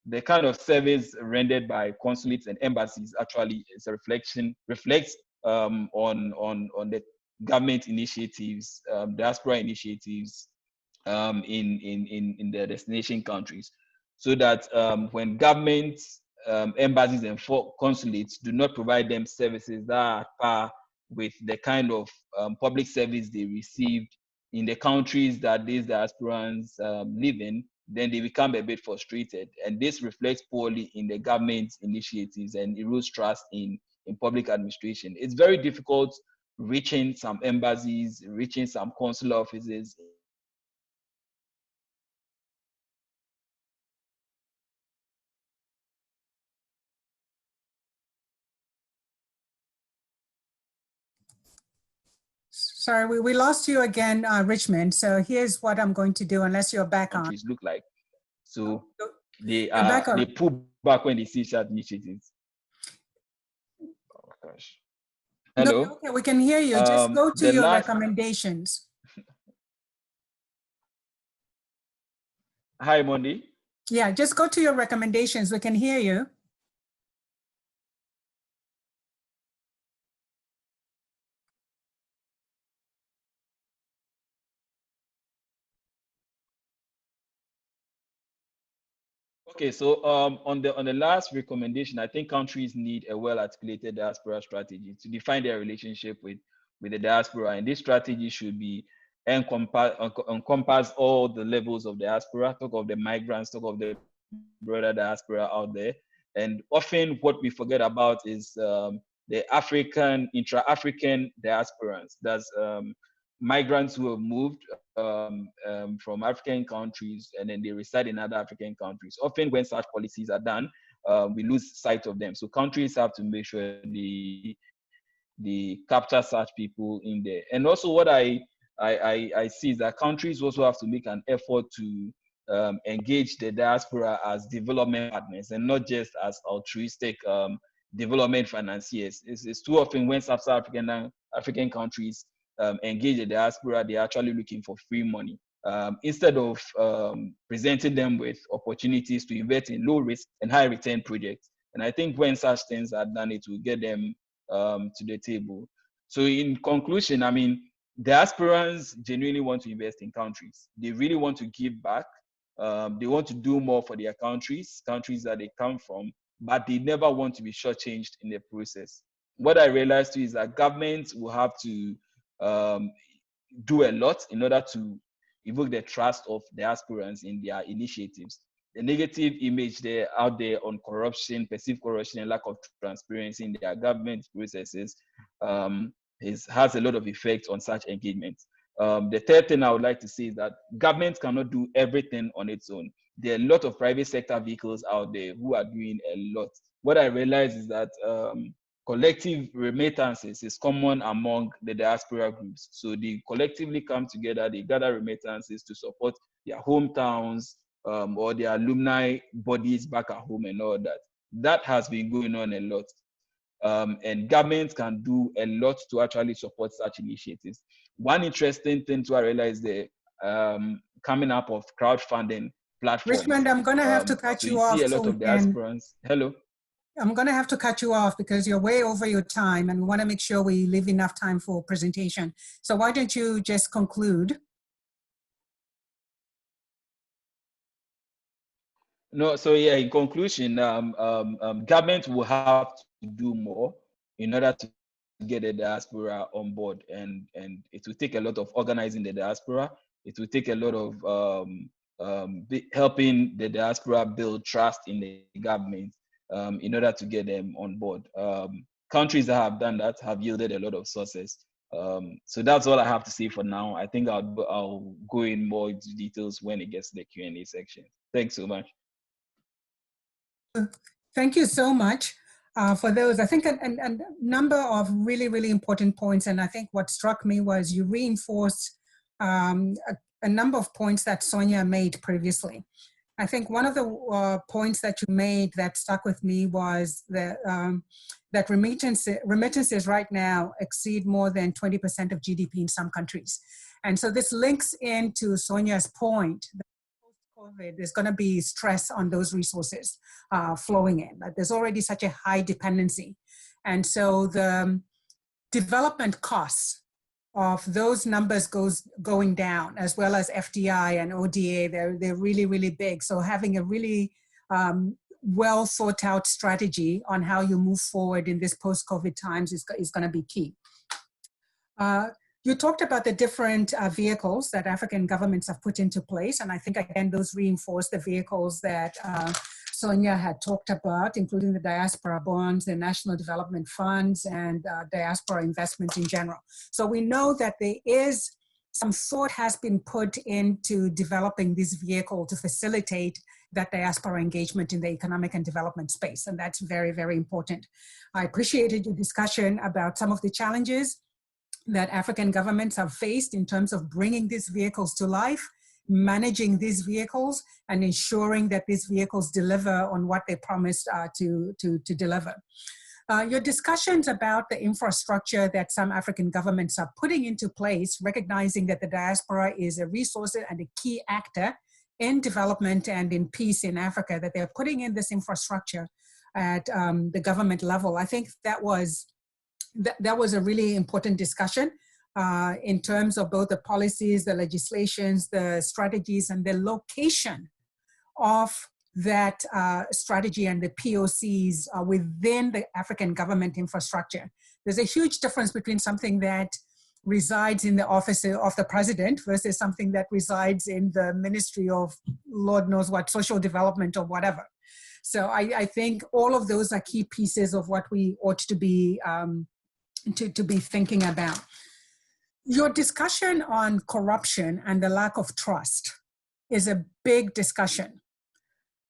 the kind of service rendered by consulates and embassies actually is a reflects on the government initiatives, diaspora initiatives in the destination countries, so that when governments, embassies and consulates do not provide them services that are at par with the kind of public service they received in the countries that these diasporans live in, then they become a bit frustrated. And this reflects poorly in the government's initiatives and erodes trust in public administration. It's very difficult reaching some embassies, reaching some consular offices. Sorry, we lost you again, Richmond. So here's what I'm going to do, unless you're back on. Countries look like. So they they pull back when they see such initiatives. Oh gosh. Hello. No, okay, we can hear you. Just go to your recommendations. Hi, Mondi. Yeah, just go to your recommendations. We can hear you. Okay, so on the last recommendation, I think countries need a well-articulated diaspora strategy to define their relationship with the diaspora, and this strategy should be encompass all the levels of diaspora. Talk of the migrants, talk of the broader diaspora out there, and often what we forget about is the intra-African diasporans. That's migrants who have moved from African countries and then they reside in other African countries. Often when such policies are done, we lose sight of them. So countries have to make sure they capture such people in there. And also what I see is that countries also have to make an effort to engage the diaspora as development partners and not just as altruistic development financiers. It's too often when Sub-Saharan African countries engage the diaspora, they're actually looking for free money instead of presenting them with opportunities to invest in low risk and high return projects. And I think when such things are done, it will get them to the table. So in conclusion, I mean, diasporans genuinely want to invest in countries. They really want to give back. They want to do more for their countries that they come from, but they never want to be shortchanged in the process. What I realized too is that governments will have to do a lot in order to evoke the trust of diasporans in their initiatives. The negative image out there on corruption, perceived corruption, and lack of transparency in their government processes has a lot of effect on such engagement. The third thing I would like to say is that government cannot do everything on its own. There are a lot of private sector vehicles out there who are doing a lot. What I realize is that collective remittances is common among the diaspora groups. So they collectively come together, they gather remittances to support their hometowns or their alumni bodies back at home and all that. That has been going on a lot. And governments can do a lot to actually support such initiatives. One interesting thing to realize the coming up of crowdfunding platforms. Richmond, I'm going to have to cut you off. See a lot of diasporans. Hello. I'm going to have to cut you off because you're way over your time and we want to make sure we leave enough time for presentation. So why don't you just conclude? No, so yeah, in conclusion, government will have to do more in order to get the diaspora on board, and it will take a lot of organizing the diaspora. It will take a lot of helping the diaspora build trust in the government in order to get them on board. Countries that have done that have yielded a lot of success. So that's all I have to say for now. I think I'll go in more into details when it gets to the Q&A section. Thanks so much. Thank you so much for those. I think a number of really, really important points. And I think what struck me was you reinforced a number of points that Sonia made previously. I think one of the points that you made that stuck with me was that, that remittances right now exceed more than 20% of GDP in some countries. And so this links into Sonia's point that COVID, there's going to be stress on those resources flowing in. But there's already such a high dependency. And so the development costs of those numbers going down, as well as FDI and ODA, they're really, really big. So having a really well thought out strategy on how you move forward in this post-COVID times is going to be key. You talked about the different vehicles that African governments have put into place. And I think, again, those reinforce the vehicles that Sonia had talked about, including the Diaspora Bonds, the National Development Funds, and diaspora investment in general. So we know that there is some thought has been put into developing this vehicle to facilitate that diaspora engagement in the economic and development space. And that's very, very important. I appreciated your discussion about some of the challenges that African governments have faced in terms of bringing these vehicles to life, managing these vehicles, and ensuring that these vehicles deliver on what they promised to deliver. Your discussions about the infrastructure that some African governments are putting into place, recognizing that the diaspora is a resource and a key actor in development and in peace in Africa, that they're putting in this infrastructure at the government level. I think that was a really important discussion in terms of both the policies, the legislations, the strategies, and the location of that strategy and the POCs within the African government infrastructure. There's a huge difference between something that resides in the office of the president versus something that resides in the Ministry of Lord knows what, social development or whatever. So I think all of those are key pieces of what we ought to be to be thinking about. Your discussion on corruption and the lack of trust is a big discussion.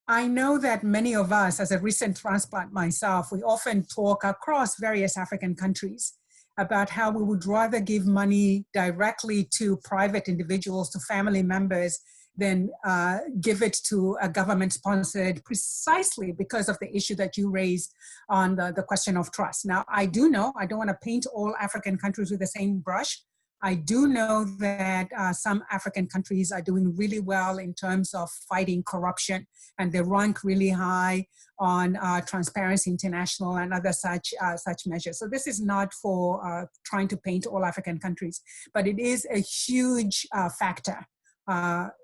I know that many of us, as a recent transplant myself, we often talk across various African countries about how we would rather give money directly to private individuals, to family members, than give it to a government-sponsored, precisely because of the issue that you raised on the question of trust. Now, I do know, I don't want to paint all African countries with the same brush. I do know that some African countries are doing really well in terms of fighting corruption, and they rank really high on Transparency International and other such measures. So this is not for trying to paint all African countries, but it is a huge factor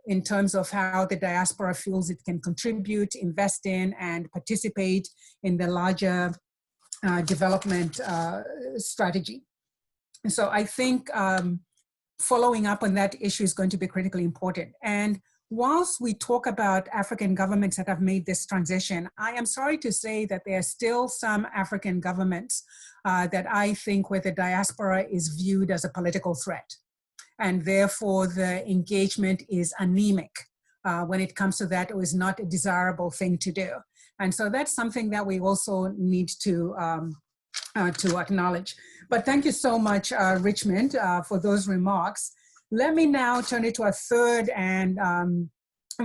in terms of how the diaspora feels it can contribute, invest in, and participate in the larger development strategy. And so I think following up on that issue is going to be critically important. And whilst we talk about African governments that have made this transition, I am sorry to say that there are still some African governments that I think where the diaspora is viewed as a political threat. And therefore the engagement is anemic when it comes to that. It was not a desirable thing to do. And so that's something that we also need to acknowledge. But thank you so much, Richmond, for those remarks. Let me now turn it to a third and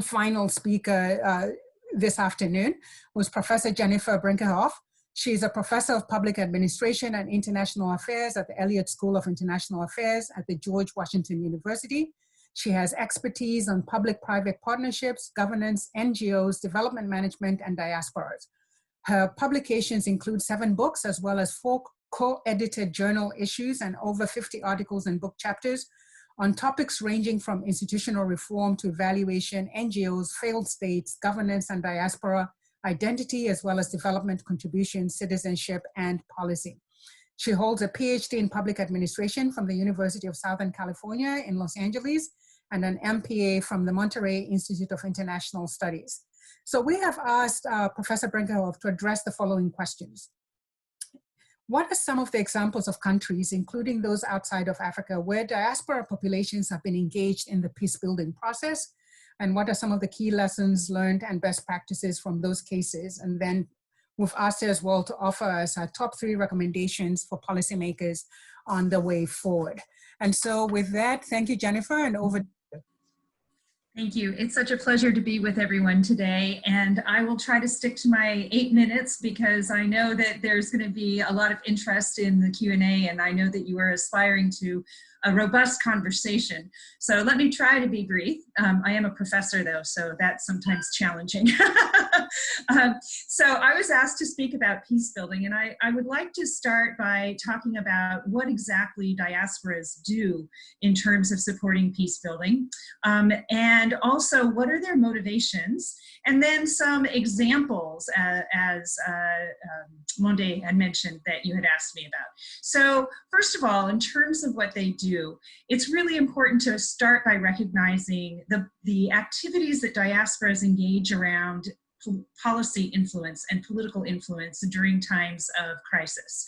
final speaker this afternoon, who's Professor Jennifer Brinkerhoff. She's a professor of public administration and international affairs at the Elliott School of International Affairs at the George Washington University. She has expertise on public-private partnerships, governance, NGOs, development management, and diasporas. Her publications include 7 books, as well as 4 co-edited journal issues and over 50 articles and book chapters on topics ranging from institutional reform to evaluation, NGOs, failed states, governance and diaspora, identity, as well as development contribution, citizenship, and policy. She holds a PhD in public administration from the University of Southern California in Los Angeles and an MPA from the Monterey Institute of International Studies. So we have asked Professor Brinkerhoff to address the following questions. What are some of the examples of countries, including those outside of Africa, where diaspora populations have been engaged in the peace-building process? And what are some of the key lessons learned and best practices from those cases? And then we've asked her as well to offer us our top 3 recommendations for policymakers on the way forward. And so with that, thank you, Jennifer, and over. Thank you. It's such a pleasure to be with everyone today. And I will try to stick to my 8 minutes because I know that there's going to be a lot of interest in the Q&A, and I know that you are aspiring to a robust conversation. So let me try to be brief. I am a professor though, so that's sometimes challenging. So I was asked to speak about peace building, and I would like to start by talking about what exactly diasporas do in terms of supporting peace building, and also what are their motivations, and then some examples as Monde had mentioned that you had asked me about. So first of all, in terms of what they do, it's really important to start by recognizing the activities that diasporas engage around policy influence and political influence during times of crisis.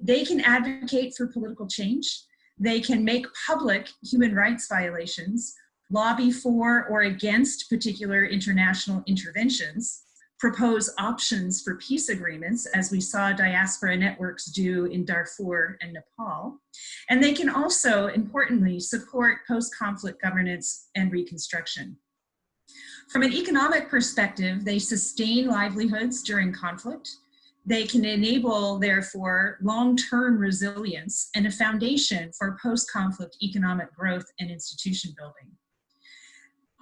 They can advocate for political change. They can make public human rights violations, lobby for or against particular international interventions, propose options for peace agreements, as we saw diaspora networks do in Darfur and Nepal. And they can also, importantly, support post-conflict governance and reconstruction. From an economic perspective, they sustain livelihoods during conflict. They can enable, therefore, long-term resilience and a foundation for post-conflict economic growth and institution building.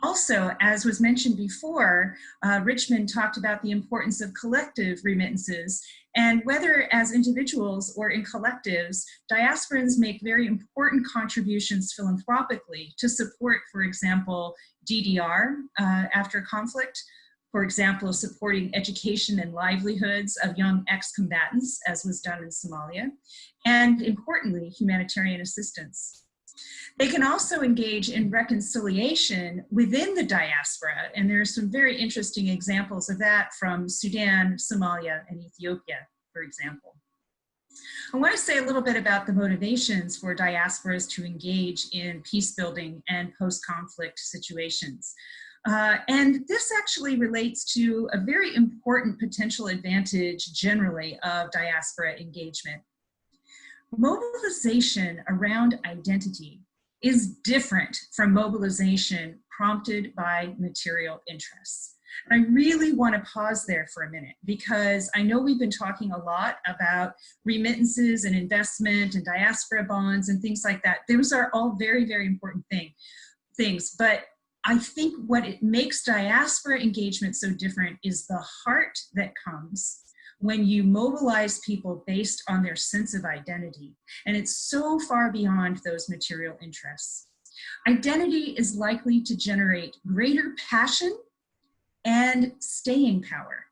Also, as was mentioned before, Richmond talked about the importance of collective remittances, and whether as individuals or in collectives, diasporans make very important contributions philanthropically to support, for example, DDR after conflict, for example, supporting education and livelihoods of young ex-combatants, as was done in Somalia, and importantly, humanitarian assistance. They can also engage in reconciliation within the diaspora, and there are some very interesting examples of that from Sudan, Somalia, and Ethiopia, for example. I want to say a little bit about the motivations for diasporas to engage in peace building and post-conflict situations. And this actually relates to a very important potential advantage generally of diaspora engagement. Mobilization around identity is different from mobilization prompted by material interests. And I really want to pause there for a minute, because I know we've been talking a lot about remittances and investment and diaspora bonds and things like that. Those are all very, very important things. But I think what it makes diaspora engagement so different is the heart that comes when you mobilize people based on their sense of identity. And it's so far beyond those material interests. Identity is likely to generate greater passion and staying power.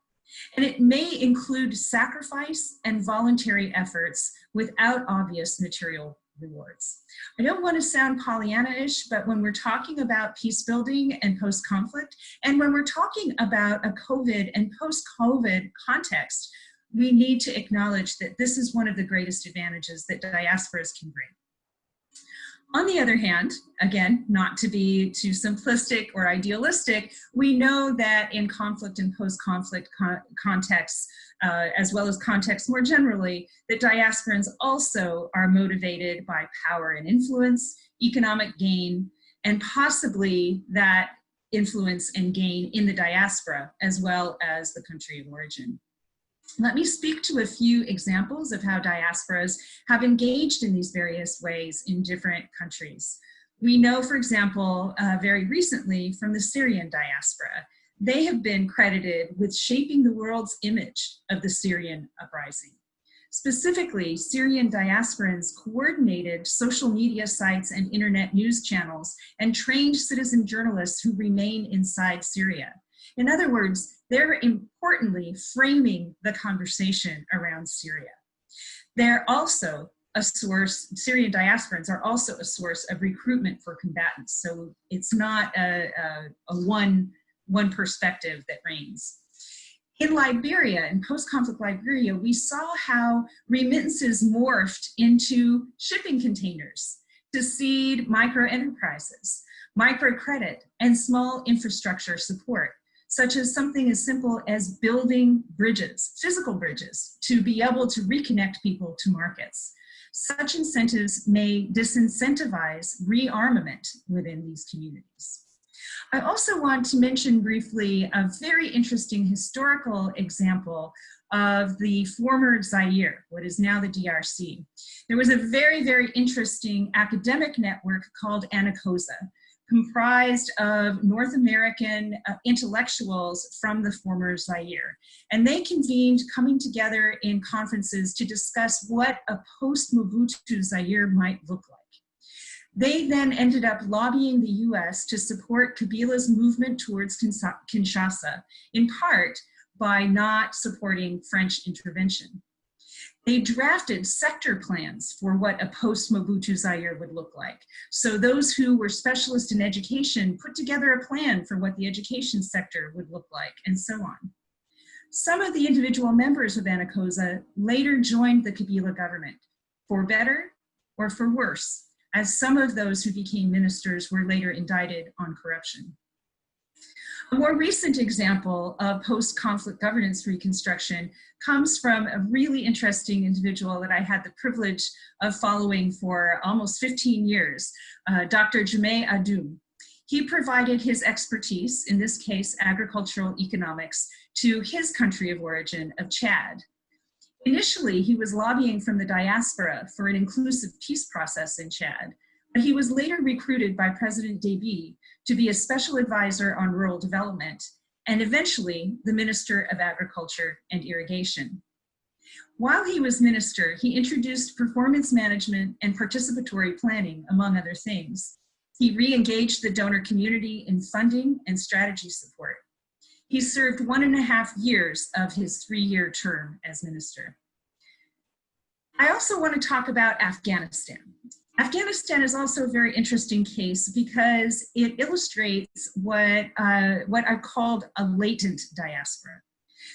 And it may include sacrifice and voluntary efforts without obvious material rewards. I don't want to sound Pollyanna-ish, but when we're talking about peace building and post-conflict, and when we're talking about a COVID and post-COVID context, we need to acknowledge that this is one of the greatest advantages that diasporas can bring. On the other hand, again, not to be too simplistic or idealistic, we know that in conflict and post-conflict contexts, as well as contexts more generally, that diasporans also are motivated by power and influence, economic gain, and possibly that influence and gain in the diaspora, as well as the country of origin. Let me speak to a few examples of how diasporas have engaged in these various ways in different countries. We know, for example, very recently from the Syrian diaspora, they have been credited with shaping the world's image of the Syrian uprising. Specifically, Syrian diasporans coordinated social media sites and internet news channels and trained citizen journalists who remain inside Syria. In other words, they're importantly framing the conversation around Syria. They're also a source, Syrian diasporans are also a source of recruitment for combatants. So it's not a one perspective that reigns. In Liberia, in post-conflict Liberia, we saw how remittances morphed into shipping containers to seed micro-enterprises, microcredit, and small infrastructure support, such as something as simple as building bridges, physical bridges, to be able to reconnect people to markets. Such incentives may disincentivize rearmament within these communities. I also want to mention briefly a very interesting historical example of the former Zaire, what is now the DRC. There was a very, very interesting academic network called ANACOSA, comprised of North American intellectuals from the former Zaire. And they convened, coming together in conferences to discuss what a post-Mobutu Zaire might look like. They then ended up lobbying the US to support Kabila's movement towards Kinshasa, in part by not supporting French intervention. They drafted sector plans for what a post-Mobutu Zaire would look like. So those who were specialists in education put together a plan for what the education sector would look like, and so on. Some of the individual members of ANACOSA later joined the Kabila government, for better or for worse, as some of those who became ministers were later indicted on corruption. A more recent example of post-conflict governance reconstruction comes from a really interesting individual that I had the privilege of following for almost 15 years, Dr. Jammeh Adoum. He provided his expertise, in this case agricultural economics, to his country of origin of Chad. Initially, he was lobbying from the diaspora for an inclusive peace process in Chad, but he was later recruited by President Déby to be a special advisor on rural development, and eventually the Minister of Agriculture and Irrigation. While he was minister, he introduced performance management and participatory planning, among other things. He re-engaged the donor community in funding and strategy support. He served 1.5 years of his 3-year term as minister. I also want to talk about Afghanistan. Afghanistan is also a very interesting case because it illustrates what I called a latent diaspora.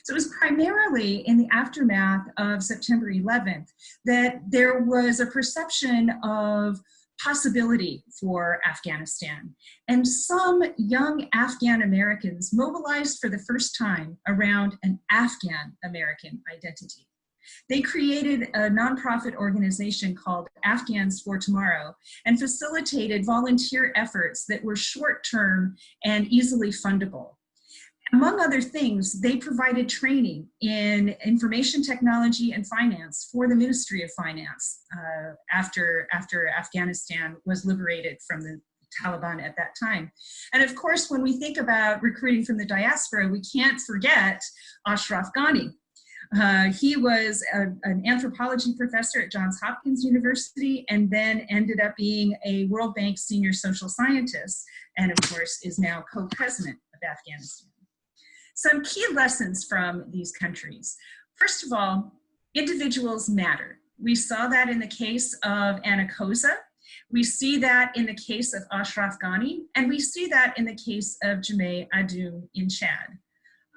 So it was primarily in the aftermath of September 11th that there was a perception of possibility for Afghanistan. And some young Afghan Americans mobilized for the first time around an Afghan American identity. They created a nonprofit organization called Afghans for Tomorrow and facilitated volunteer efforts that were short-term and easily fundable. Among other things, they provided training in information technology and finance for the Ministry of Finance after Afghanistan was liberated from the Taliban at that time. And of course, when we think about recruiting from the diaspora, we can't forget Ashraf Ghani. He was an anthropology professor at Johns Hopkins University and then ended up being a World Bank senior social scientist, and of course is now co-president of Afghanistan. Some key lessons from these countries. First of all, individuals matter. We saw that in the case of ANACOSA. We see that in the case of Ashraf Ghani, and we see that in the case of Jammeh Adoum in Chad.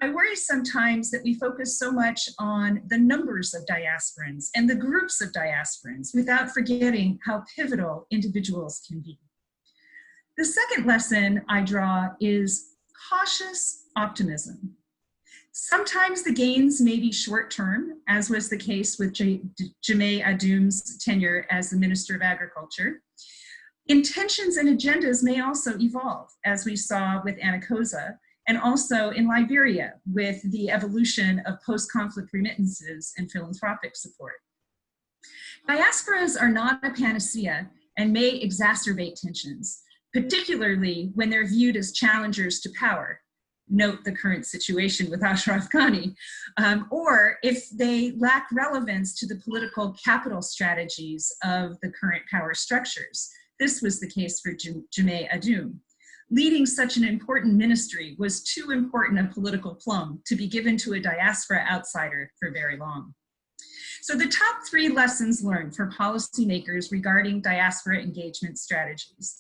I worry sometimes that we focus so much on the numbers of diasporans and the groups of diasporans without forgetting how pivotal individuals can be. The second lesson I draw is cautious optimism. Sometimes the gains may be short-term, as was the case with Jammeh Adoum's tenure as the Minister of Agriculture. Intentions and agendas may also evolve, as we saw with ANACOSA, and also in Liberia with the evolution of post-conflict remittances and philanthropic support. Diasporas are not a panacea and may exacerbate tensions, particularly when they're viewed as challengers to power. Note the current situation with Ashraf Ghani, or if they lack relevance to the political capital strategies of the current power structures. This was the case for Jammeh Adoum. Leading such an important ministry was too important a political plum to be given to a diaspora outsider for very long. So the top 3 lessons learned for policymakers regarding diaspora engagement strategies.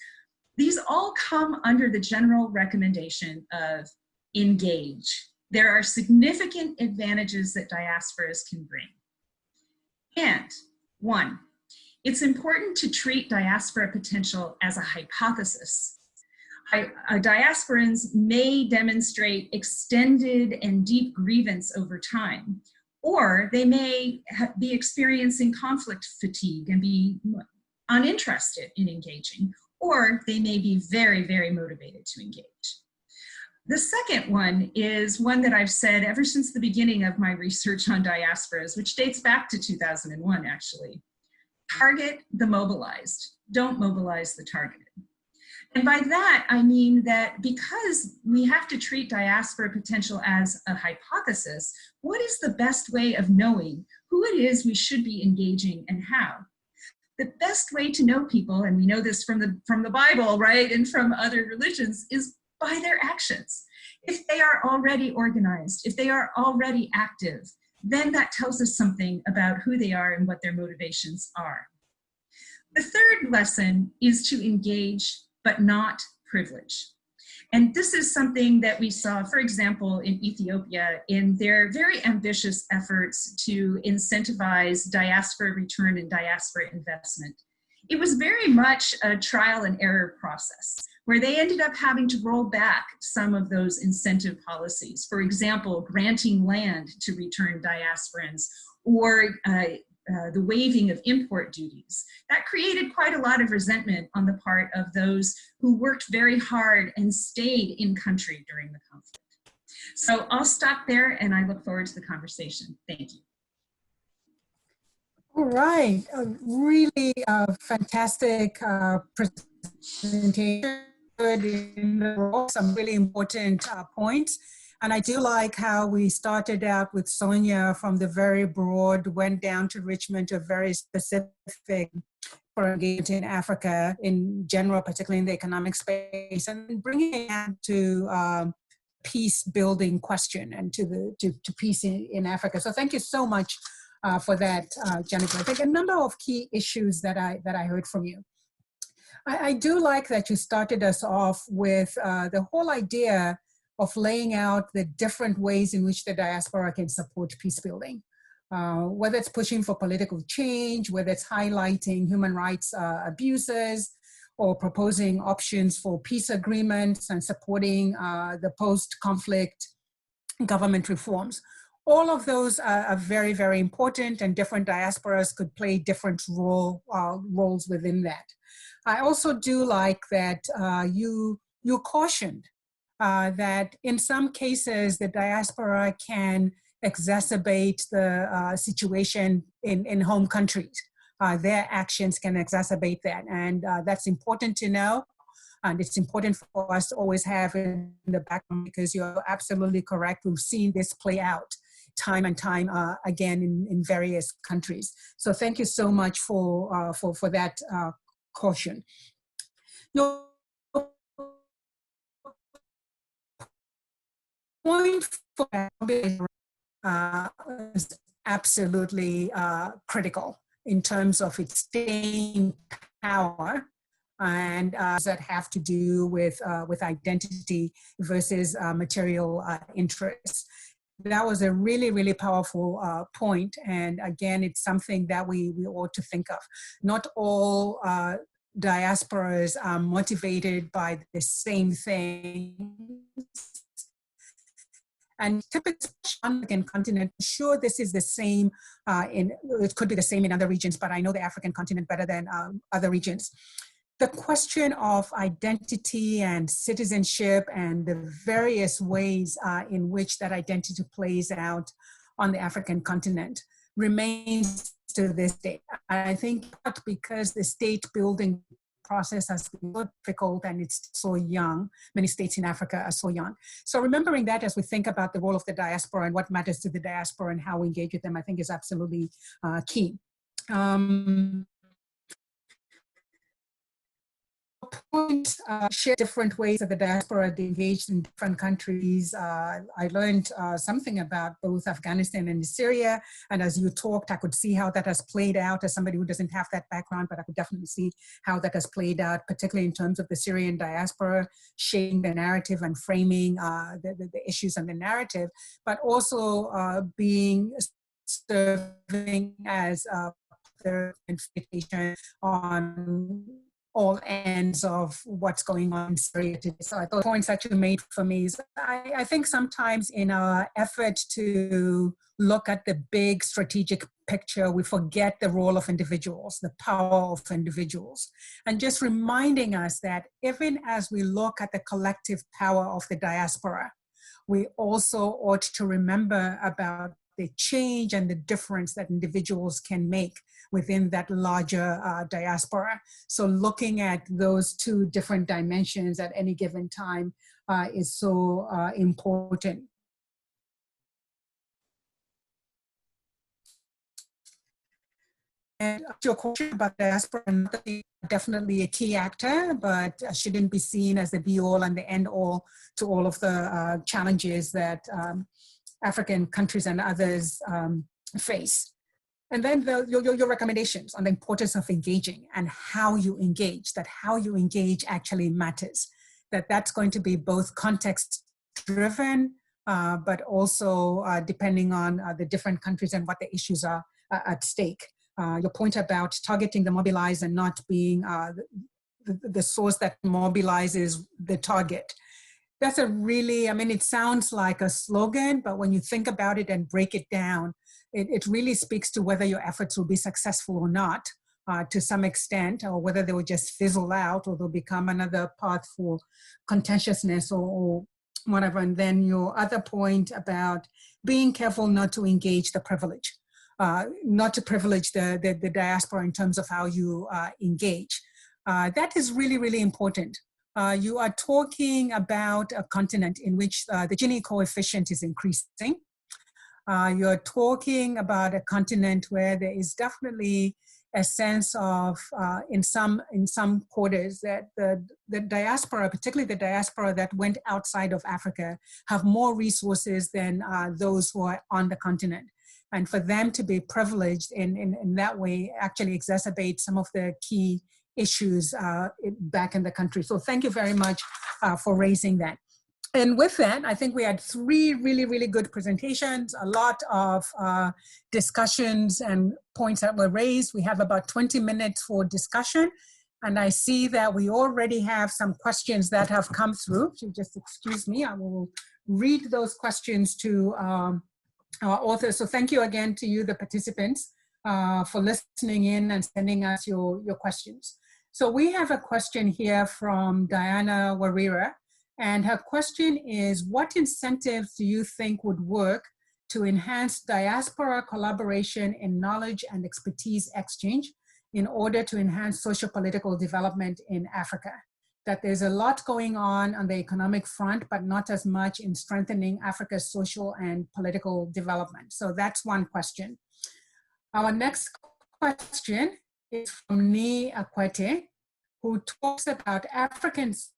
These all come under the general recommendation of engage. There are significant advantages that diasporas can bring. And 1, it's important to treat diaspora potential as a hypothesis. Diasporans may demonstrate extended and deep grievance over time, or they may be experiencing conflict fatigue and be uninterested in engaging, or they may be very, very motivated to engage. The second one is one that I've said ever since the beginning of my research on diasporas, which dates back to 2001, actually. Target the mobilized, don't mobilize the targeted. And by that, I mean that because we have to treat diaspora potential as a hypothesis, what is the best way of knowing who it is we should be engaging and how? The best way to know people, and we know this from the Bible, right, and from other religions, is by their actions. If they are already organized, if they are already active, then that tells us something about who they are and what their motivations are. The third lesson is to engage, but not privilege. And this is something that we saw, for example, in Ethiopia, in their very ambitious efforts to incentivize diaspora return and diaspora investment. It was very much a trial and error process, where they ended up having to roll back some of those incentive policies. For example, granting land to return diasporans, or the waiving of import duties. That created quite a lot of resentment on the part of those who worked very hard and stayed in country during the conflict. So I'll stop there, and I look forward to the conversation. Thank you. All right, really fantastic presentation. Some really important points. And I do like how we started out with Sonia from the very broad, went down to Richmond to very specific for engagement in Africa in general, particularly in the economic space, and bringing it to peace building question and to peace in Africa. So thank you so much for that, Jennifer. I think a number of key issues that I heard from you. I do like that you started us off with the whole idea of laying out the different ways in which the diaspora can support peace building, whether it's pushing for political change, whether it's highlighting human rights abuses, or proposing options for peace agreements and supporting the post-conflict government reforms. All of those are very, very important, and different diasporas could play different roles within that. I also do like that you cautioned that in some cases the diaspora can exacerbate the situation in home countries. Their actions can exacerbate that, and that's important to know. And it's important for us to always have in the background, because you're absolutely correct. We've seen this play out time and time again in various countries. So thank you so much for that caution. Your point for is absolutely critical in terms of its staying power, and that have to do with identity versus material interests. That was a really, really powerful point. And again, it's something that we ought to think of. Not all diasporas are motivated by the same thing. And typically on the African continent, sure, this is the same it could be the same in other regions, but I know the African continent better than other regions. The question of identity and citizenship and the various ways in which that identity plays out on the African continent remains to this day. I think because the state building process has been so difficult and it's so young, many states in Africa are so young. So remembering that as we think about the role of the diaspora and what matters to the diaspora and how we engage with them, I think is absolutely key. Points share different ways that the diaspora engaged in different countries. I learned something about both Afghanistan and Syria, and as you talked, I could see how that has played out as somebody who doesn't have that background, but I could definitely see how that has played out, particularly in terms of the Syrian diaspora, shaping the narrative and framing the issues and the narrative, but also serving as their invitation on all ends of what's going on in Syria today. So I thought the points that you made for me is I think sometimes in our effort to look at the big strategic picture, we forget the role of individuals, the power of individuals, and just reminding us that even as we look at the collective power of the diaspora, we also ought to remember about the change and the difference that individuals can make within that larger diaspora. So looking at those two different dimensions at any given time is so important. And your question about diaspora, definitely a key actor, but shouldn't be seen as the be-all and the end-all to all of the challenges that African countries and others face. And then your recommendations on the importance of engaging and how you engage, that how you engage actually matters, that's going to be both context-driven, but also depending on the different countries and what the issues are at stake. Your point about targeting the mobilized and not being the source that mobilizes the target. That's a really, I mean, it sounds like a slogan, but when you think about it and break it down, it really speaks to whether your efforts will be successful or not to some extent, or whether they will just fizzle out or they'll become another path for contentiousness or whatever. And then your other point about being careful not to engage the privilege. Not to privilege the diaspora in terms of how you engage. That is really, really important. You are talking about a continent in which the Gini coefficient is increasing. You're talking about a continent where there is definitely a sense of, in some quarters, that the diaspora, particularly the diaspora that went outside of Africa, have more resources than those who are on the continent. And for them to be privileged in that way actually exacerbates some of the key issues back in the country. So thank you very much for raising that. And with that, I think we had 3 really, really good presentations, a lot of discussions and points that were raised. We have about 20 minutes for discussion. And I see that we already have some questions that have come through. So just excuse me, I will read those questions to our authors. So thank you again to you, the participants, for listening in and sending us your questions. So we have a question here from Diana Warira, and her question is, what incentives do you think would work to enhance diaspora collaboration in knowledge and expertise exchange in order to enhance socio-political development in Africa? That there's a lot going on the economic front, but not as much in strengthening Africa's social and political development. So that's one question. Our next question is from Ni Akwete, who talks about Africans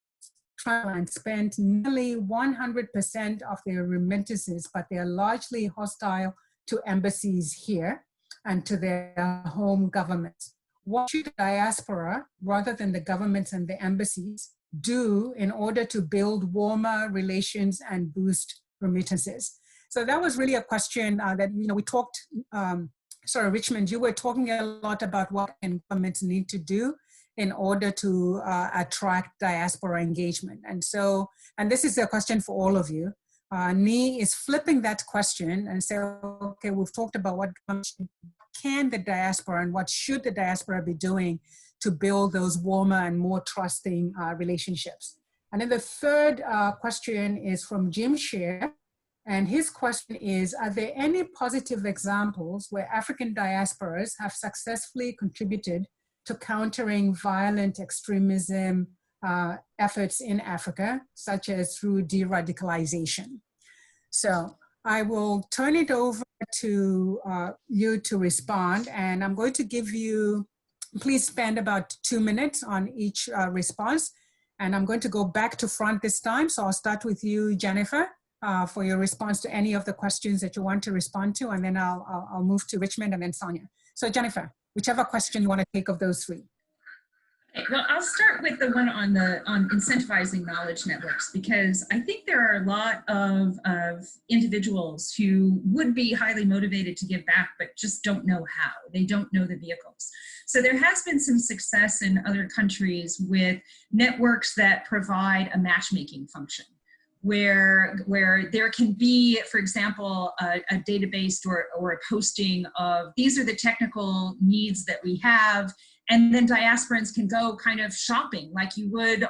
try and spend nearly 100% of their remittances, but they are largely hostile to embassies here and to their home governments. What should the diaspora, rather than the governments and the embassies, do in order to build warmer relations and boost remittances? So that was really a question that, we talked, sorry, Richmond, you were talking a lot about what governments need to do in order to attract diaspora engagement. And so, and this is a question for all of you. Ni is flipping that question and say, okay, we've talked about what can the diaspora and what should the diaspora be doing to build those warmer and more trusting relationships. And then the third question is from Jim Sher. And his question is, are there any positive examples where African diasporas have successfully contributed to countering violent extremism efforts in Africa, such as through de-radicalization? So I will turn it over to you to respond, and I'm going to give you, please spend about 2 minutes on each response, and I'm going to go back to front this time. So I'll start with you, Jennifer, for your response to any of the questions that you want to respond to, and then I'll move to Richmond and then Sonia. So Jennifer, whichever question you want to take of those 3. Well, I'll start with the one on incentivizing knowledge networks, because I think there are a lot of individuals who would be highly motivated to give back, but just don't know how. They don't know the vehicles. So there has been some success in other countries with networks that provide a matchmaking function, where there can be, for example, a database or a posting of these are the technical needs that we have, and then diasporans can go kind of shopping like you would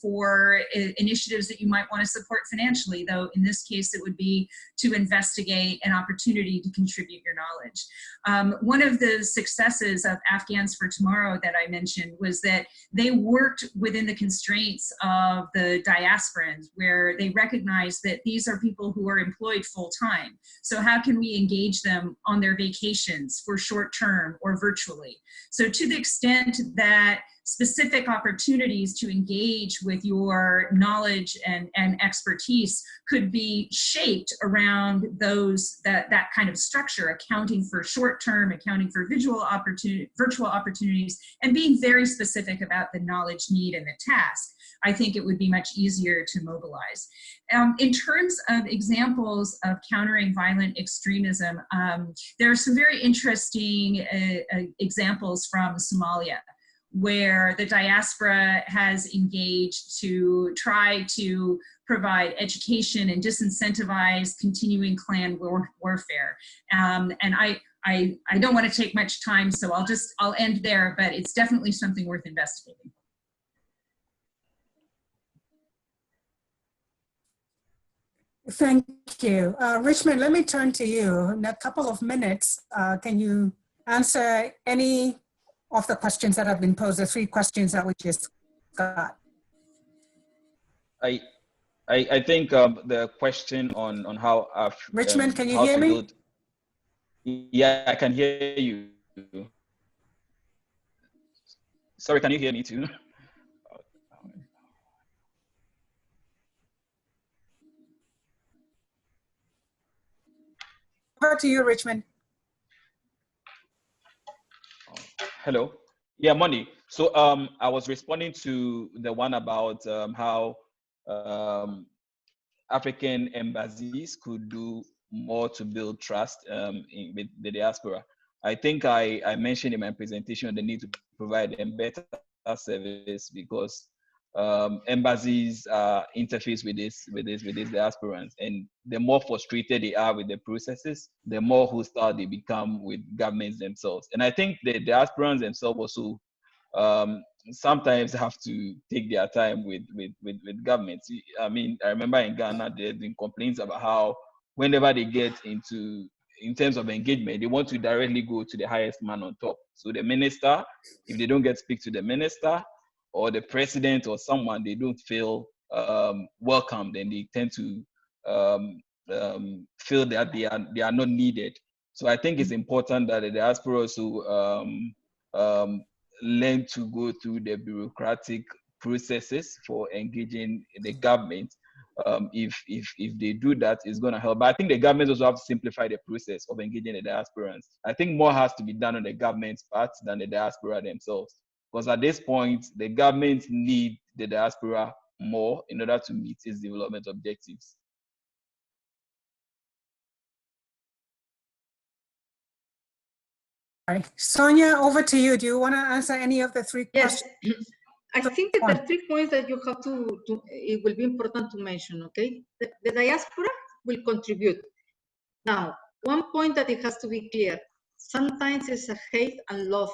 for initiatives that you might want to support financially, though in this case it would be to investigate an opportunity to contribute your knowledge. One of the successes of Afghans for Tomorrow that I mentioned was that they worked within the constraints of the diasporans, where they recognized that these are people who are employed full-time. So how can we engage them on their vacations for short-term or virtually? So to the extent that specific opportunities to engage with your knowledge and expertise could be shaped around that kind of structure, accounting for short-term, accounting for virtual opportunities, and being very specific about the knowledge need and the task, I think it would be much easier to mobilize. In terms of examples of countering violent extremism, there are some very interesting examples from Somalia, where the diaspora has engaged to try to provide education and disincentivize continuing clan warfare. And I don't want to take much time, so I'll end there, but it's definitely something worth investigating. Thank you. Richmond, let me turn to you. In a couple of minutes, can you answer any of the questions that have been posed, the 3 questions that we just got? I think the question on how Richmond, can you hear me? Yeah, I can hear you. Sorry, can you hear me too? Over to you, Richmond. Hello. Yeah, Moni. So I was responding to the one about how African embassies could do more to build trust with the diaspora. I think I mentioned in my presentation the need to provide a better service, because embassies interface with these diasporans, and the more frustrated they are with the processes, the more hostile they become with governments themselves. And I think the diasporans themselves also sometimes have to take their time with governments. I mean, I remember in Ghana there's been complaints about how whenever they get in terms of engagement, they want to directly go to the highest man on top. So the minister, if they don't get to speak to the minister or the president or someone, they don't feel welcomed, and they tend to feel that they are not needed. So I think it's important that the diaspora also learn to go through the bureaucratic processes for engaging the government. If they do that, it's going to help. But I think the government also have to simplify the process of engaging the diasporans. I think more has to be done on the government's part than the diaspora themselves. Because at this point, the government need the diaspora more in order to meet its development objectives. All right. Sonia, over to you. Do you want to answer any of the 3 questions? Yes. I think that there are 3 points that you have to it will be important to mention, okay? The diaspora will contribute. Now, one point that it has to be clear, sometimes it's a hate and love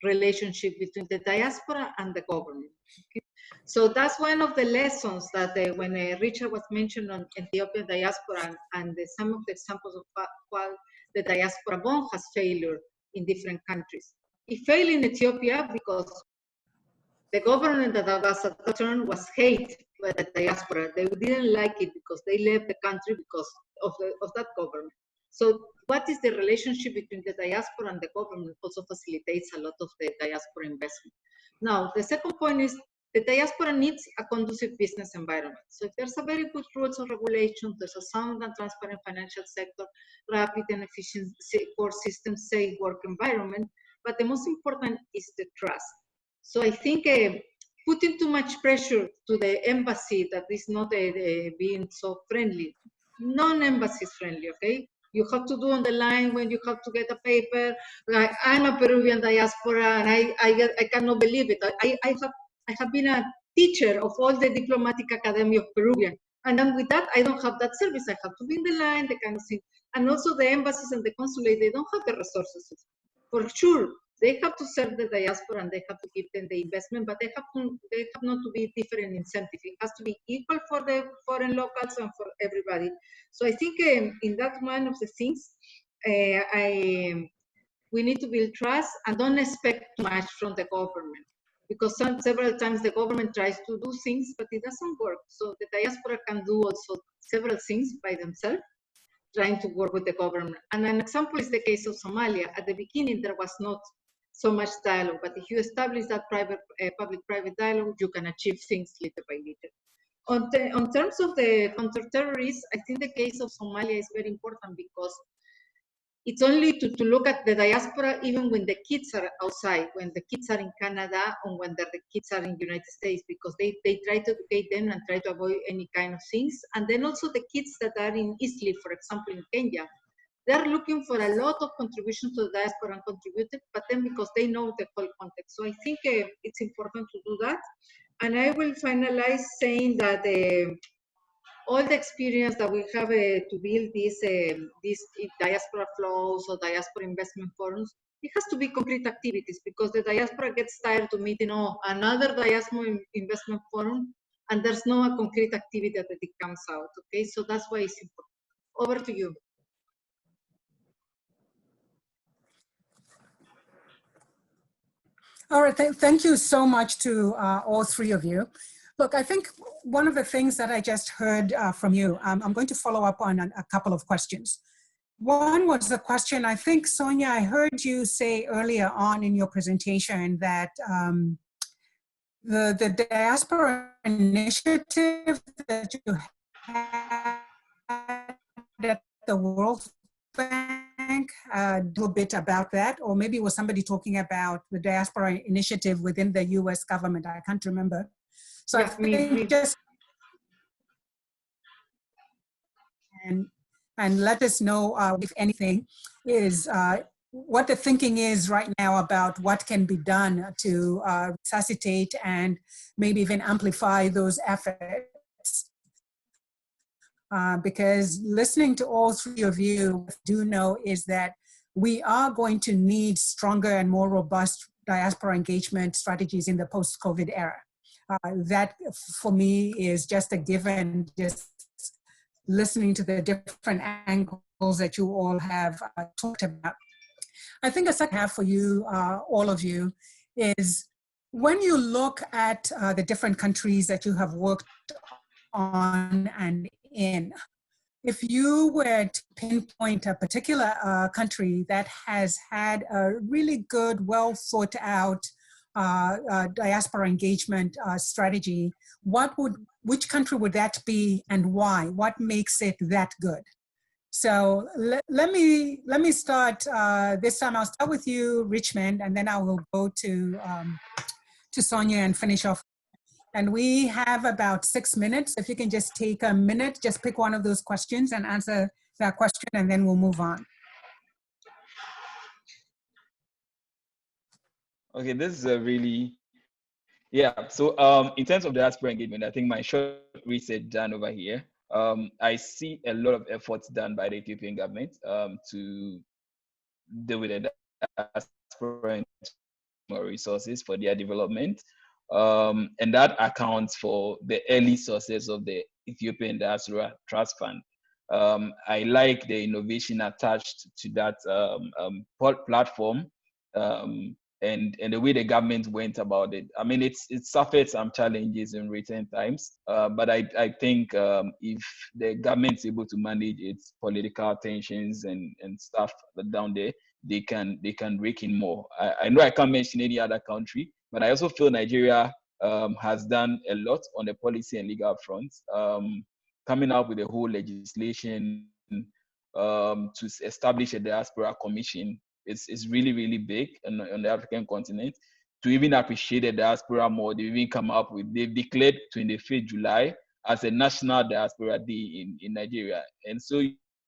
relationship between the diaspora and the government. Okay? So that's one of the lessons that when Richard was mentioned on Ethiopian diaspora and some of the examples of how the diaspora bond has failure in different countries. It failed in Ethiopia because the government that was at that turn was hated by the diaspora. They didn't like it because they left the country because of that government. So what is the relationship between the diaspora and the government also facilitates a lot of the diaspora investment. Now, the second point is the diaspora needs a conducive business environment. So if there's a very good rules and regulations, there's a sound and transparent financial sector, rapid and efficient core system, safe work environment, but the most important is the trust. So I think putting too much pressure to the embassy that is not being so friendly. Non-embassy is friendly, okay? You have to do on the line when you have to get a paper. Like, I'm a Peruvian diaspora, and I cannot believe it. I have been a teacher of all the Diplomatic Academy of Peruvian, and then with that, I don't have that service. I have to be in the line, the kind of thing. And also the embassies and the consulate, they don't have the resources. For sure, they have to serve the diaspora and they have to give them the investment, but they have not to be different incentive. It has to be equal for the foreign locals and for everybody. So I think in that one of the things, we need to build trust and don't expect too much from the government, because several times the government tries to do things, but it doesn't work. So the diaspora can do also several things by themselves, trying to work with the government. And an example is the case of Somalia. At the beginning, there was not so much dialogue, but if you establish that public-private dialogue, you can achieve things little by little. On terms of the counter-terrorists, I think the case of Somalia is very important because it's only to look at the diaspora even when the kids are outside, when the kids are in Canada or when the kids are in the United States, because they try to educate them and try to avoid any kind of things. And then also the kids that are in Eastleigh, for example, in Kenya, they're looking for a lot of contribution to the diaspora and contributed, but then because they know the whole context. So I think it's important to do that. And I will finalize saying that all the experience that we have to build these diaspora flows or diaspora investment forums, it has to be concrete activities, because the diaspora gets tired to meet, another diaspora investment forum, and there's no concrete activity that it comes out. Okay, so that's why it's important. Over to you. All right, thank you so much to all three of you. Look, I think one of the things that I just heard from you, I'm going to follow up on a couple of questions. One was the question, I think, Sonia, I heard you say earlier on in your presentation that the diaspora initiative that you had at the World Bank, do a bit about that, or maybe was somebody talking about the diaspora initiative within the US government? I can't remember. So yeah, I think just, and let us know if anything is, what the thinking is right now about what can be done to resuscitate and maybe even amplify those efforts. Because listening to all three of you, what I do know is that we are going to need stronger and more robust diaspora engagement strategies in the post-COVID era. That, for me, is just a given, just listening to the different angles that you all have talked about. I think a second half for you, all of you, is when you look at the different countries that you have worked on and in, if you were to pinpoint a particular country that has had a really good, well thought out diaspora engagement strategy, which country would that be and why? What makes it that good? So let me start this time. I'll start with you, Richmond, and then I will go to Sonia and finish off. And we have about 6 minutes. If you can just take a minute, just pick one of those questions and answer that question, and then we'll move on. Okay, this is a really, so in terms of diaspora engagement, I think my short research done over here, I see a lot of efforts done by the Ethiopian government to deal with the diaspora resources for their development. And that accounts for the early sources of the Ethiopian Diaspora Trust Fund. I like the innovation attached to that platform and the way the government went about it. I mean, it's suffered some challenges in recent times, but I think if the government's able to manage its political tensions and stuff down there, they can rake in more. I know I can't mention any other country, but I also feel Nigeria has done a lot on the policy and legal front, coming up with a whole legislation to establish a diaspora commission. It's really, really big on the African continent to even appreciate the diaspora more, they've declared 25th July as a National Diaspora Day in Nigeria. And so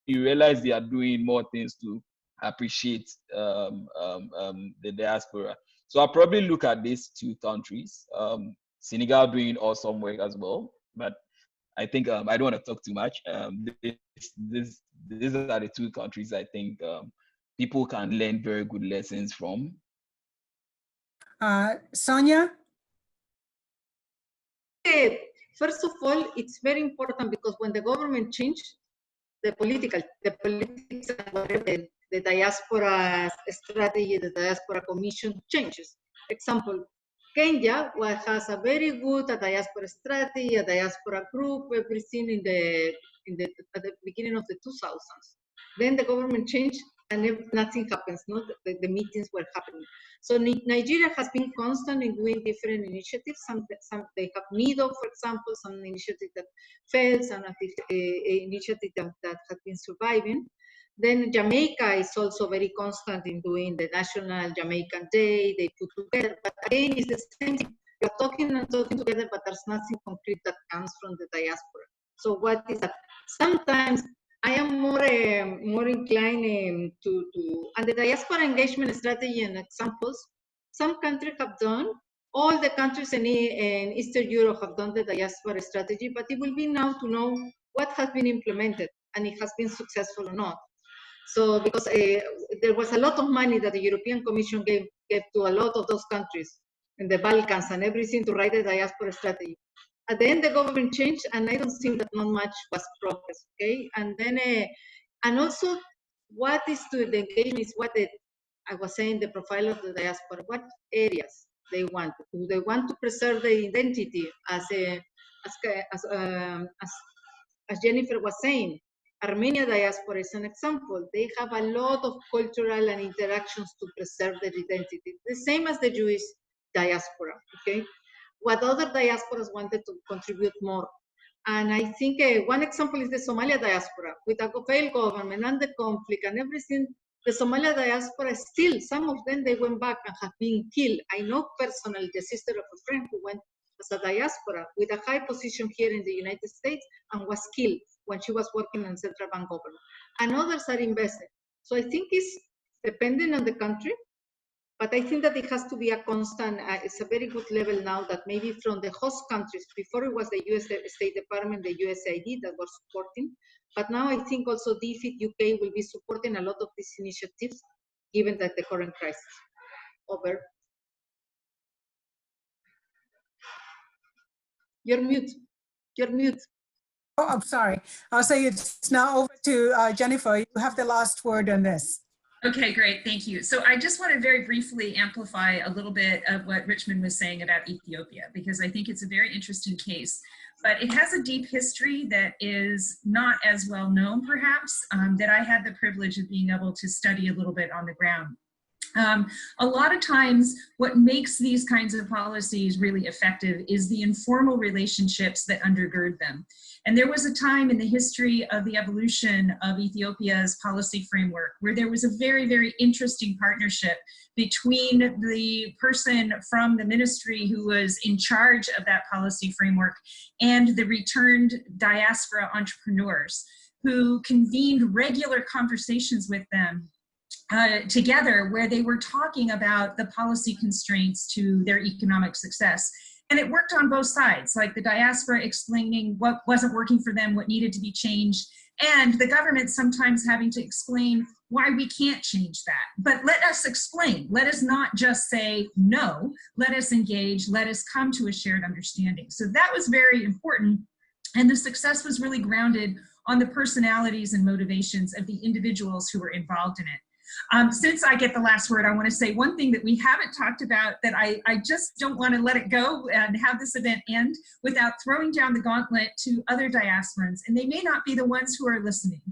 you realize they are doing more things to appreciate the diaspora. So I'll probably look at these two countries. Senegal doing awesome work as well, but I think I don't want to talk too much. These are the two countries I think people can learn very good lessons from. Sonia? First of all, it's very important because when the government changed, the politics and whatever the diaspora strategy, the diaspora commission changes. Example, Kenya has a very good diaspora strategy, a diaspora group, everything at the beginning of the 2000s. Then the government changed and nothing happens. No, the meetings were happening. So Nigeria has been constant in doing different initiatives. Some they have NIDO, for example, some initiative that failed, some initiative that has been surviving. Then Jamaica is also very constant in doing the National Jamaican Day. They put together, but again, it's the same thing. You're talking and talking together, but there's nothing concrete that comes from the diaspora. So what is that? Sometimes I am more inclined and the diaspora engagement strategy and examples, some countries have done, all the countries in Eastern Europe have done the diaspora strategy, but it will be now to know what has been implemented and it has been successful or not. So because there was a lot of money that the European Commission gave to a lot of those countries in the Balkans and everything to write the diaspora strategy. At the end, the government changed, and I don't think that not much was progress. Okay, and then and also what is to the engagement is what I was saying, the profile of the diaspora. What areas they want? Do they want to preserve the identity as Jennifer was saying? Armenia diaspora is an example. They have a lot of cultural and interactions to preserve their identity, the same as the Jewish diaspora. Okay. What other diasporas wanted to contribute more. And I think one example is the Somalia diaspora. With a failed government and the conflict and everything, the Somalia diaspora still, some of them, they went back and have been killed. I know personally the sister of a friend who went as a diaspora with a high position here in the United States and was killed when she was working in central bank government. And others are invested. So I think it's depending on the country, but I think that it has to be a constant, it's a very good level now that maybe from the host countries, before it was the US State Department, the USAID that was supporting, but now I think also DFID UK will be supporting a lot of these initiatives, given that the current crisis. Over. You're mute. You're mute. Oh, I'm sorry. I'll say it's now over to Jennifer. You have the last word on this. Okay, great, thank you. So I just want to very briefly amplify a little bit of what Richmond was saying about Ethiopia, because I think it's a very interesting case, but it has a deep history that is not as well known perhaps, that I had the privilege of being able to study a little bit on the ground. A lot of times what makes these kinds of policies really effective is the informal relationships that undergird them. And there was a time in the history of the evolution of Ethiopia's policy framework where there was a very, very interesting partnership between the person from the ministry who was in charge of that policy framework and the returned diaspora entrepreneurs who convened regular conversations with them together where they were talking about the policy constraints to their economic success. And it worked on both sides, like the diaspora explaining what wasn't working for them, what needed to be changed, and the government sometimes having to explain why we can't change that. But let us explain. Let us not just say no. Let us engage. Let us come to a shared understanding. So that was very important. And the success was really grounded on the personalities and motivations of the individuals who were involved in it. Since I get the last word, I want to say one thing that we haven't talked about that I just don't want to let it go and have this event end without throwing down the gauntlet to other diasporans. And they may not be the ones who are listening,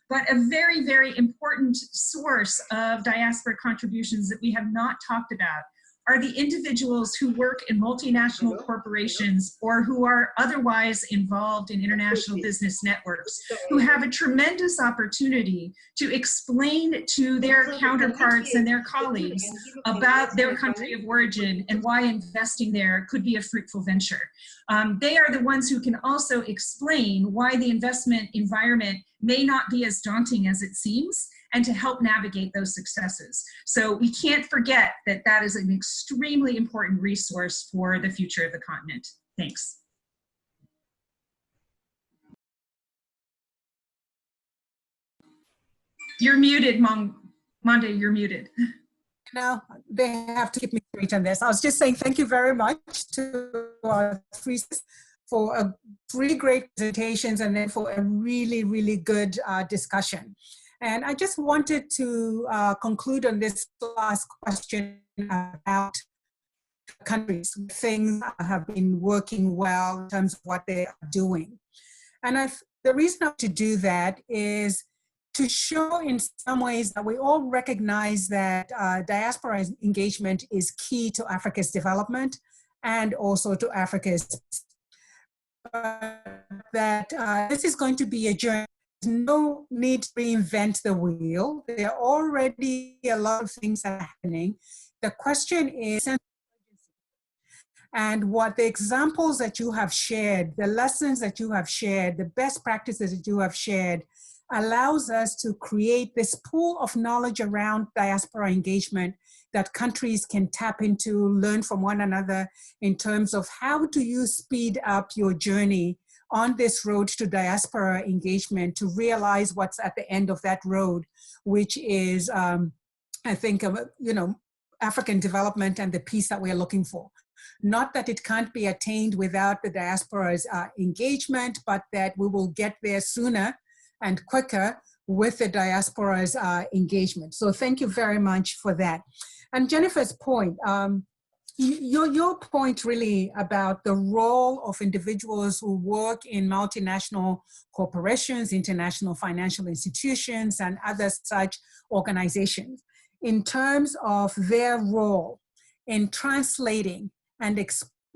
but a very, very important source of diaspora contributions that we have not talked about are the individuals who work in multinational corporations or who are otherwise involved in international business networks, who have a tremendous opportunity to explain to their counterparts and their colleagues about their country of origin and why investing there could be a fruitful venture. They are the ones who can also explain why the investment environment may not be as daunting as it seems, and to help navigate those successes. So we can't forget that that is an extremely important resource for the future of the continent. Thanks. You're muted, Monde, you're muted. Now they have to keep me straight on this. I was just saying thank you very much to our three for really great presentations and then for a really, really good discussion. And I just wanted to conclude on this last question about countries, things have been working well in terms of what they are doing. And the reason to do that is to show in some ways that we all recognize that diaspora engagement is key to Africa's development and also to Africa's, that this is going to be a journey. There's no need to reinvent the wheel. There are already a lot of things that are happening. The question is, and what the examples that you have shared, the lessons that you have shared, the best practices that you have shared, allows us to create this pool of knowledge around diaspora engagement that countries can tap into, learn from one another in terms of how do you speed up your journey on this road to diaspora engagement to realize what's at the end of that road, which is, I think, African development and the peace that we are looking for. Not that it can't be attained without the diaspora's engagement, but that we will get there sooner and quicker with the diaspora's engagement. So thank you very much for that. And Jennifer's point, your point really about the role of individuals who work in multinational corporations, international financial institutions, and other such organizations in terms of their role in translating and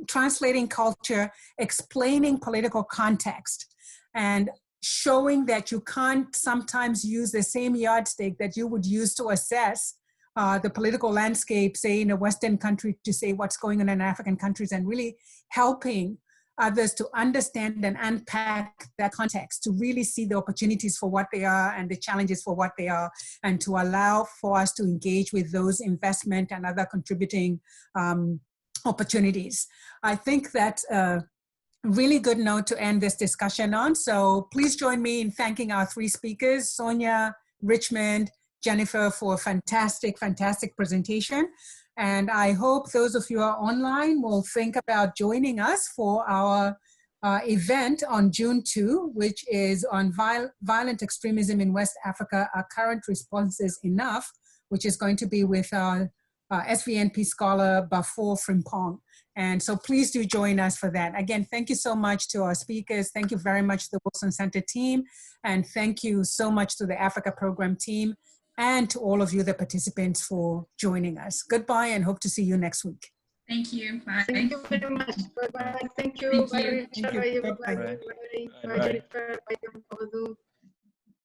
translating culture, explaining political context, and showing that you can't sometimes use the same yardstick that you would use to assess the political landscape, say in a Western country, to say what's going on in African countries, and really helping others to understand and unpack that context, to really see the opportunities for what they are and the challenges for what they are, and to allow for us to engage with those investment and other contributing opportunities. I think that's a really good note to end this discussion on. So please join me in thanking our three speakers, Sonia, Richmond, Jennifer, for a fantastic, fantastic presentation. And I hope those of you who are online will think about joining us for our event on June 2, which is on violent extremism in West Africa, Are Current Responses Enough, which is going to be with our SVNP scholar Bafo Frimpong. And so please do join us for that. Again, thank you so much to our speakers. Thank you very much to the Wilson Center team. And thank you so much to the Africa Program team and to all of you, the participants, for joining us. Goodbye and hope to see you next week. Thank you. Bye. Thank you very much. Bye-bye. Thank you. Thank you. Bye. Thank you. Bye. Bye-bye. Bye. Bye. Bye.